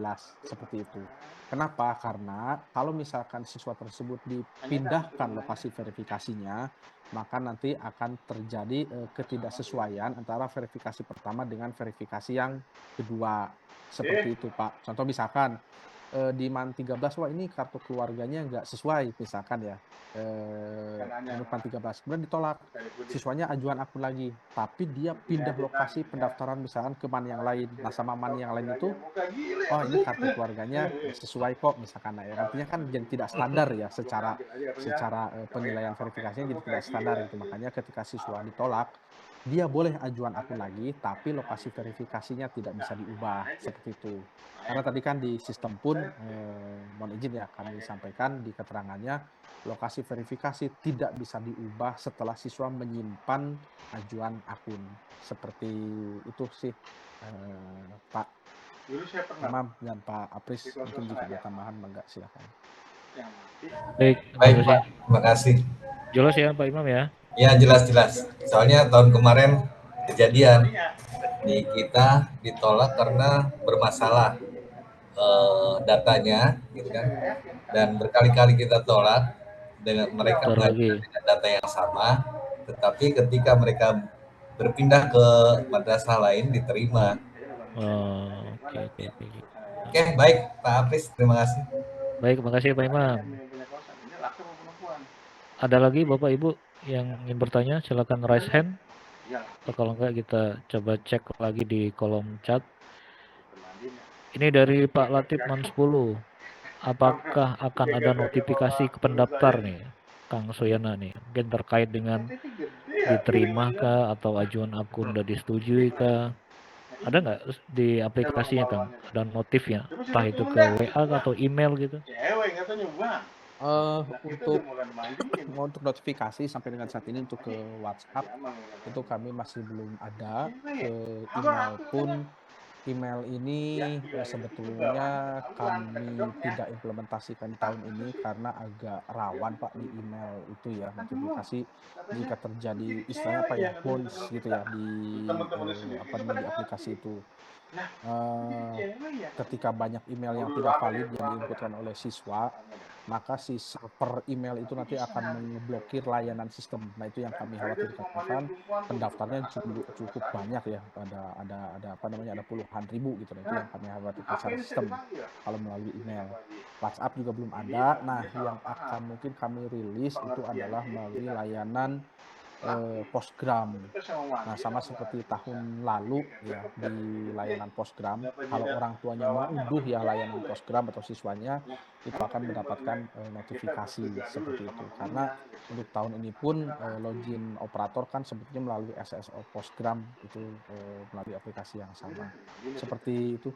[SPEAKER 2] seperti itu. Kenapa? Karena kalau misalkan siswa tersebut dipindahkan lokasi verifikasinya, maka nanti akan terjadi ketidaksesuaian antara verifikasi pertama dengan verifikasi yang kedua. Seperti itu Pak. Contoh misalkan di MAN 13, wah ini kartu keluarganya nggak sesuai misalkan ya, menurut MAN 13, kemudian ditolak, siswanya ajuan akun lagi, tapi dia pindah lokasi pendaftaran misalkan ke MAN yang lain. Nah sama MAN yang lain itu, oh ini kartu keluarganya sesuai kok misalkan, nah, ya, artinya kan jadi tidak standar ya secara penilaian verifikasinya jadi tidak standar gitu. Makanya ketika siswa ditolak, dia boleh ajuan akun lagi, tapi lokasi verifikasinya tidak bisa diubah seperti itu. Karena tadi kan di sistem pun, mohon izin ya kami sampaikan di keterangannya, lokasi verifikasi tidak bisa diubah setelah siswa menyimpan ajuan akun. Seperti itu sih, Pak Imam dan Pak Apris. Mungkin jika ada tambahan, mangga silakan.
[SPEAKER 1] Baik,
[SPEAKER 8] Baik Pak, terima kasih.
[SPEAKER 1] jelas ya Pak Imam ya.
[SPEAKER 8] Ya jelas. Soalnya tahun kemarin kejadian di kita ditolak karena bermasalah datanya, gitu kan. Dan berkali-kali kita tolak dengan mereka dengan data yang sama, tetapi ketika mereka berpindah ke madrasah lain diterima. Oke, baik Pak Apris, terima kasih.
[SPEAKER 1] Baik, terima kasih Pak Imam. Ada lagi Bapak Ibu yang ingin bertanya, silakan raise hand. Atau kalau enggak kita coba cek lagi di kolom chat. Ini dari Pak Latif Man 10. Apakah akan ada notifikasi ke pendaftar nih, Kang Soyana nih, mungkin terkait dengan diterima kah atau ajuan akun udah disetujui kah? Ada nggak di aplikasinya Kang? Ada notifnya, entah itu ke WA atau email gitu?
[SPEAKER 2] Untuk notifikasi sampai dengan saat ini untuk ke WhatsApp itu kami masih belum ada. Ke email pun, email ini sebetulnya kami tidak implementasikan tahun ini karena agak rawan Pak di email itu ya, notifikasi jika terjadi istilahnya apa ya, bounce gitu ya di aplikasi itu. Ketika banyak email yang tidak valid yang diinputkan oleh siswa, maka si server email itu nanti akan memblokir layanan sistem. Nah, itu yang kami khawatirkan. Kan pendaftarnya cukup banyak ya, ada apa namanya, ada puluhan ribu gitu. Nah, itu yang kami khawatirkan secara sistem kalau melalui email. WhatsApp juga belum ada. Nah, yang akan mungkin kami rilis itu adalah melalui layanan Postgram. Nah, sama seperti tahun lalu ya, di layanan Postgram, kalau orang tuanya mengunduh ya layanan Postgram atau siswanya, itu akan mendapatkan notifikasi seperti itu. Karena untuk tahun ini pun login operator kan sebetulnya melalui SSO Postgram, itu melalui aplikasi yang sama. Seperti itu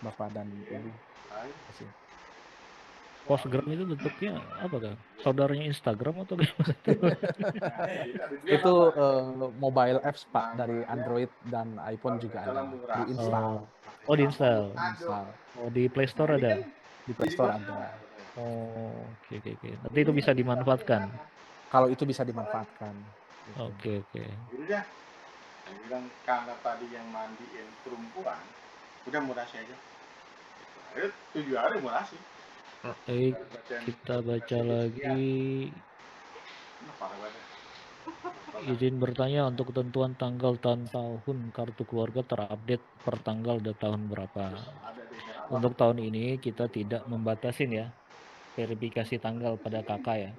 [SPEAKER 2] Bapak dan Ibu. Terima kasih.
[SPEAKER 1] Postgram itu bentuknya apa kan? Saudaranya Instagram atau gimana?
[SPEAKER 2] Itu mobile apps Pak, dari Android dan iPhone juga ada, diinstal.
[SPEAKER 1] Oh, diinstal.
[SPEAKER 2] Install.
[SPEAKER 1] Oh, di Play Store ada.
[SPEAKER 2] Di Play Store ada.
[SPEAKER 1] Oh, oke. Nanti itu bisa dimanfaatkan.
[SPEAKER 2] Kalau itu bisa dimanfaatkan. Gitu.
[SPEAKER 1] Oke.
[SPEAKER 6] Udah, saya bilang karena tadi yang mandiin perempuan, udah murah saja. Ayo 7 hari murah sih.
[SPEAKER 1] Baik, kita baca lagi. Izin bertanya, untuk ketentuan tanggal dan tahun kartu keluarga terupdate per tanggal dan tahun berapa? Untuk tahun ini kita tidak membatasin ya verifikasi tanggal pada kakak ya.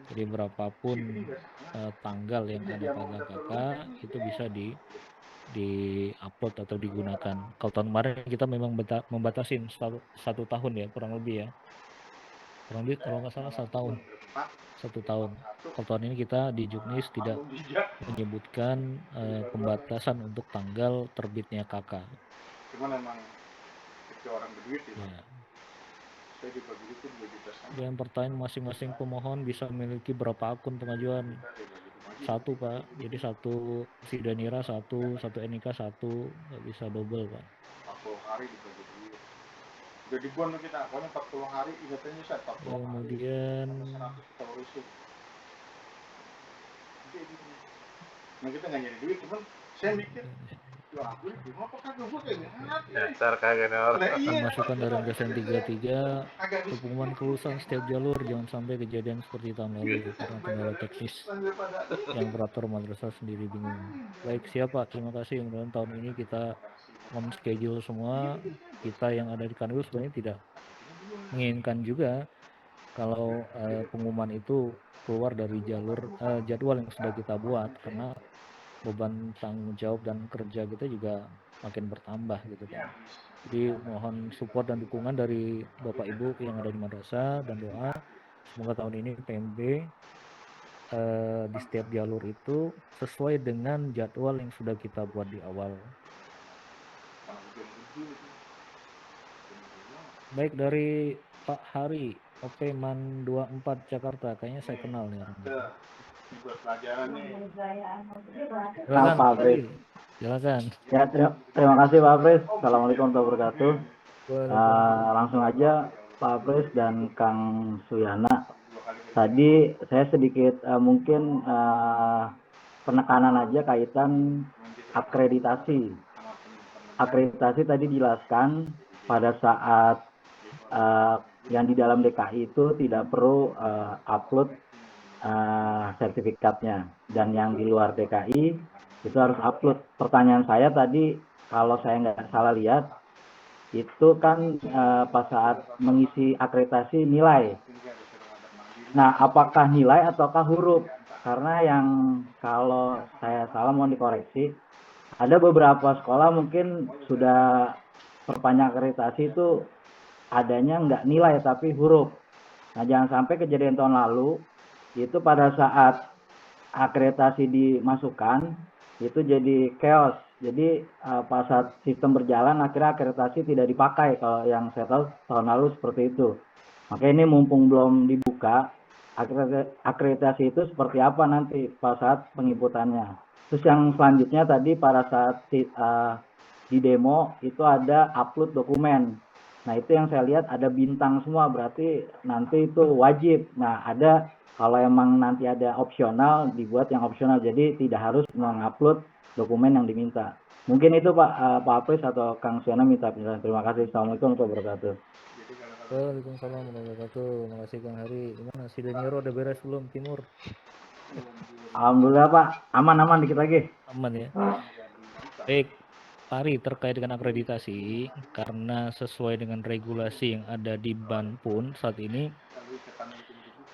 [SPEAKER 1] Jadi berapapun tanggal yang ada pada kakak itu bisa di-upload atau digunakan. Kalau tahun kemarin kita memang membatasin satu tahun ya, kurang lebih ya. Kurang lebih kalau nggak salah 1 tahun. 1 tahun. Kalau tahun ini kita di Juknis tidak menyebutkan pembatasan untuk tanggal terbitnya kakak.
[SPEAKER 6] Cuma memang ketika orang berduit itu.
[SPEAKER 1] Ya.
[SPEAKER 6] Saya dibagi itu 2 juta sama.
[SPEAKER 1] Yang pertanyaan, masing-masing pemohon bisa memiliki berapa akun pengajuan? 1 Pak. Jadi 1 si Danira 1 NIK 1, nggak bisa double Pak.
[SPEAKER 6] 40 hari dibagi duit. Udah dibuang kita, pokoknya 40 hari ingatannya saya 40 hari.
[SPEAKER 1] Kemudian
[SPEAKER 6] 100 kita urus. Nah, kita nggak nyari duit, cuman saya mikir, wah, gue mau kagak gue kayak
[SPEAKER 5] Dasar kagak orang.
[SPEAKER 1] masukan dari Gasen 33 untuk pengumuman kelulusan setiap jalur, jangan sampai kejadian seperti tahun lalu karena kendala teknis yang operator madrasah sendiri bingung. Baik, siapa? Terima kasih. Mudah-mudahan tahun ini kita on schedule semua. Kita yang ada di Kanwil sebenarnya tidak menginginkan juga kalau pengumuman itu keluar dari jadwal yang sudah kita buat, karena beban tanggung jawab dan kerja kita juga makin bertambah gitu kan. Jadi mohon support dan dukungan dari Bapak Ibu yang ada di madrasah, dan doa semoga tahun ini PMB di setiap jalur itu sesuai dengan jadwal yang sudah kita buat di awal. Baik, dari Pak Hari, OP Man 24 Jakarta, kayaknya saya kenal nih orangnya.
[SPEAKER 6] buat pelajaran nih.
[SPEAKER 1] Silakan,
[SPEAKER 9] Pak Apris.
[SPEAKER 1] Silakan.
[SPEAKER 9] Ya, terima kasih Pak Apris. Assalamualaikum warahmatullahi wabarakatuh. Langsung aja Pak Apris dan Kang Suyana. Tadi saya sedikit mungkin penekanan aja kaitan akreditasi. Akreditasi tadi dijelaskan pada saat yang di dalam DKI itu tidak perlu upload sertifikatnya, dan yang di luar DKI itu harus upload. Pertanyaan saya tadi, kalau saya nggak salah lihat, itu kan pas saat mengisi akreditasi nilai. Nah, apakah nilai ataukah huruf? Karena yang kalau saya salah mohon dikoreksi, ada beberapa sekolah mungkin sudah perpanjang akreditasi itu adanya nggak nilai tapi huruf. Nah, jangan sampai kejadian tahun lalu itu pada saat akreditasi dimasukkan itu jadi chaos. Jadi pas saat sistem berjalan akhirnya akreditasi tidak dipakai. Kalau yang saya tahu tahun lalu seperti itu. Maka ini mumpung belum dibuka, akreditasi itu seperti apa nanti pas saat penginputannya. Terus yang selanjutnya tadi pada saat di demo itu ada upload dokumen. Nah, itu yang saya lihat ada bintang semua, berarti nanti itu wajib. Nah, ada kalau emang nanti ada opsional, dibuat yang opsional, jadi tidak harus mengupload dokumen yang diminta. Mungkin itu Pak Apris atau Kang Suyana minta penjelasan. Terima kasih. Assalamualaikum warahmatullahi wabarakatuh.
[SPEAKER 6] Jadi kalau
[SPEAKER 1] Waalaikumsalam warahmatullahi wabarakatuh. Makasih Kang Hari. Gimana si Deniro udah beres belum Timur?
[SPEAKER 9] Alhamdulillah Pak, aman-aman dikit lagi.
[SPEAKER 1] Aman ya. Baik, Pak Ari, terkait dengan akreditasi, karena sesuai dengan regulasi yang ada di BAN pun saat ini,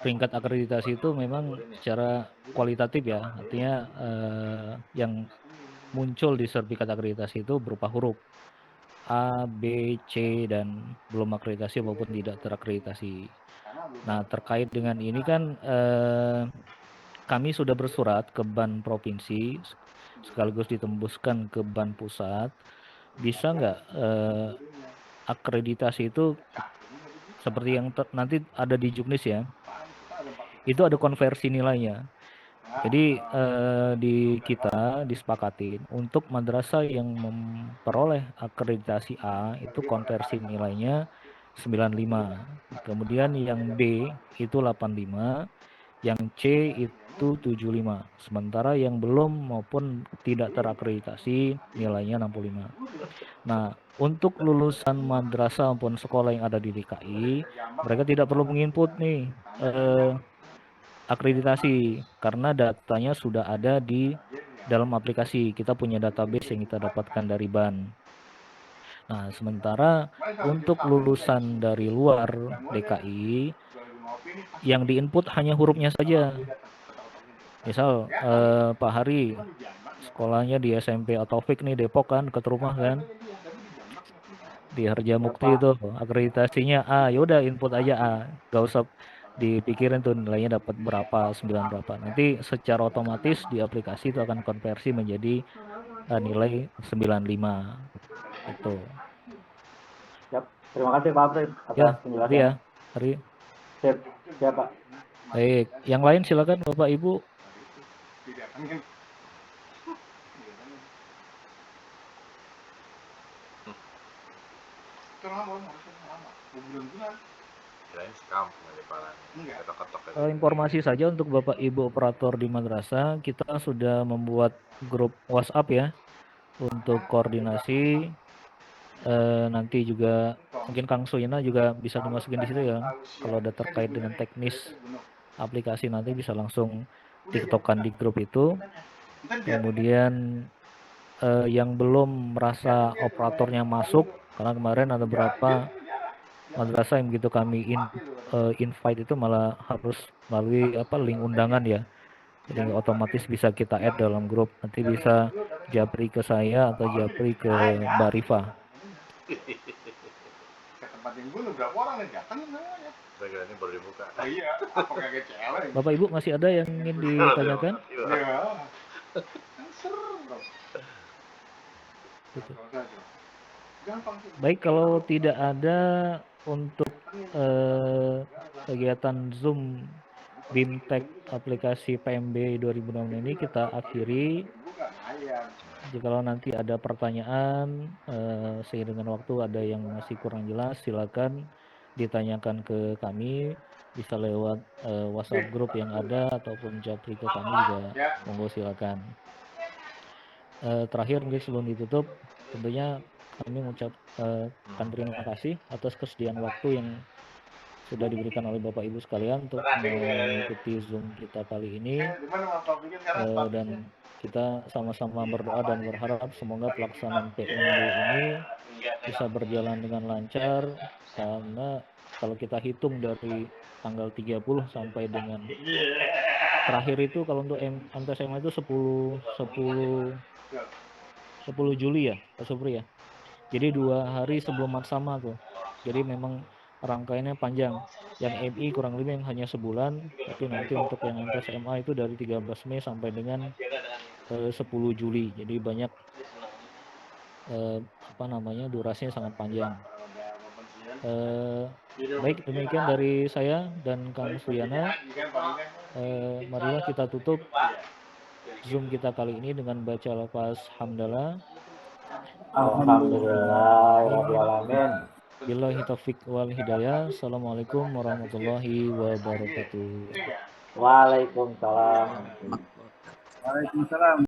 [SPEAKER 1] peringkat akreditasi itu memang secara kualitatif ya, artinya yang muncul di sertifikat akreditasi itu berupa huruf A, B, C, dan belum akreditasi maupun tidak terakreditasi. Nah, terkait dengan ini kan kami sudah bersurat ke BAN Provinsi, sekaligus ditembuskan ke BAN Pusat, bisa nggak akreditasi itu seperti yang nanti ada di Juknis ya, itu ada konversi nilainya. Jadi di kita disepakatin untuk madrasah yang memperoleh akreditasi A itu konversi nilainya 95. Kemudian yang B itu 85, yang C itu 75. Sementara yang belum maupun tidak terakreditasi nilainya 65. Nah, untuk lulusan madrasah maupun sekolah yang ada di DKI, mereka tidak perlu menginput nih akreditasi karena datanya sudah ada di dalam aplikasi. Kita punya database yang kita dapatkan dari BAN. Nah, sementara untuk lulusan dari luar DKI yang diinput hanya hurufnya saja. Misal Pak Hari sekolahnya di SMP Taufik nih Depok kan, dekat rumah kan. Di Harjamukti itu akreditasinya A, yaudah input aja A, gak usah dipikirin tuh nilainya dapat berapa, 9 berapa. Nanti secara otomatis di aplikasi itu akan konversi menjadi nilai 95 itu.
[SPEAKER 9] Siap. Terima kasih Pak April atas
[SPEAKER 1] Ya,
[SPEAKER 9] penjelasannya.
[SPEAKER 1] ya, Hari.
[SPEAKER 9] Siap Pak.
[SPEAKER 1] Baik, yang lain silakan Bapak Ibu.
[SPEAKER 5] Kirain sekampung aja palanya. Ketok-ketok aja.
[SPEAKER 1] Informasi saja untuk Bapak Ibu operator di madrasah, kita sudah membuat grup WhatsApp ya untuk koordinasi. Nanti juga mungkin Kang Suyana juga bisa dimasukin di situ ya. Kalau ada terkait dengan teknis aplikasi nanti bisa langsung ditetapkan di grup itu. Kemudian yang belum merasa operatornya masuk, karena kemarin ada beberapa madrasah yang begitu kami invite itu malah harus melalui link undangan ya. Jadi otomatis bisa kita add dalam grup. Nanti bisa japri ke saya atau japri ke Mbak Rifa.
[SPEAKER 6] Ke tempat yang gue berapa orang yang datang namanya.
[SPEAKER 5] Saya kira ini baru dibuka.
[SPEAKER 6] Iya, apa kaget cewek.
[SPEAKER 1] Bapak Ibu masih ada yang ingin ditanyakan?
[SPEAKER 6] Iya. Seru dong.
[SPEAKER 1] Gitu. Baik, kalau tidak ada untuk kegiatan Zoom BIMTEK aplikasi PMB 2006 ini kita akhiri. Jikalau nanti ada pertanyaan seiring dengan waktu ada yang masih kurang jelas, silakan ditanyakan ke kami, bisa lewat WhatsApp grup yang ada ataupun japri ke kami juga, monggo silakan. Terakhir mungkin sebelum ditutup, tentunya kami mengucapkan terima kasih atas kesediaan waktu yang sudah diberikan oleh Bapak Ibu sekalian untuk mengikuti Zoom kita kali ini, dan kita sama-sama berdoa dan berharap semoga pelaksanaan PMB ini bisa berjalan dengan lancar, karena kalau kita hitung dari tanggal 30 sampai dengan terakhir itu kalau untuk MTSMA itu 10 Juli ya Pak Supri ya. Jadi 2 hari sebelum Matsama tuh. Jadi memang rangkaiannya panjang. Yang MI kurang lebih yang hanya sebulan, tapi nanti untuk yang MTSMA itu dari 13 Mei sampai dengan 10 Juli. Jadi banyak durasinya sangat panjang. Baik, demikian dari saya dan Kang Suyana. Marilah kita tutup Zoom kita kali ini dengan baca lafaz hamdalah.
[SPEAKER 9] Alhamdulillahirrahmanirrahim.
[SPEAKER 1] Billahi taufiq wal hidayah. Assalamualaikum warahmatullahi wabarakatuh.
[SPEAKER 9] Waalaikumsalam.
[SPEAKER 10] Waalaikumsalam.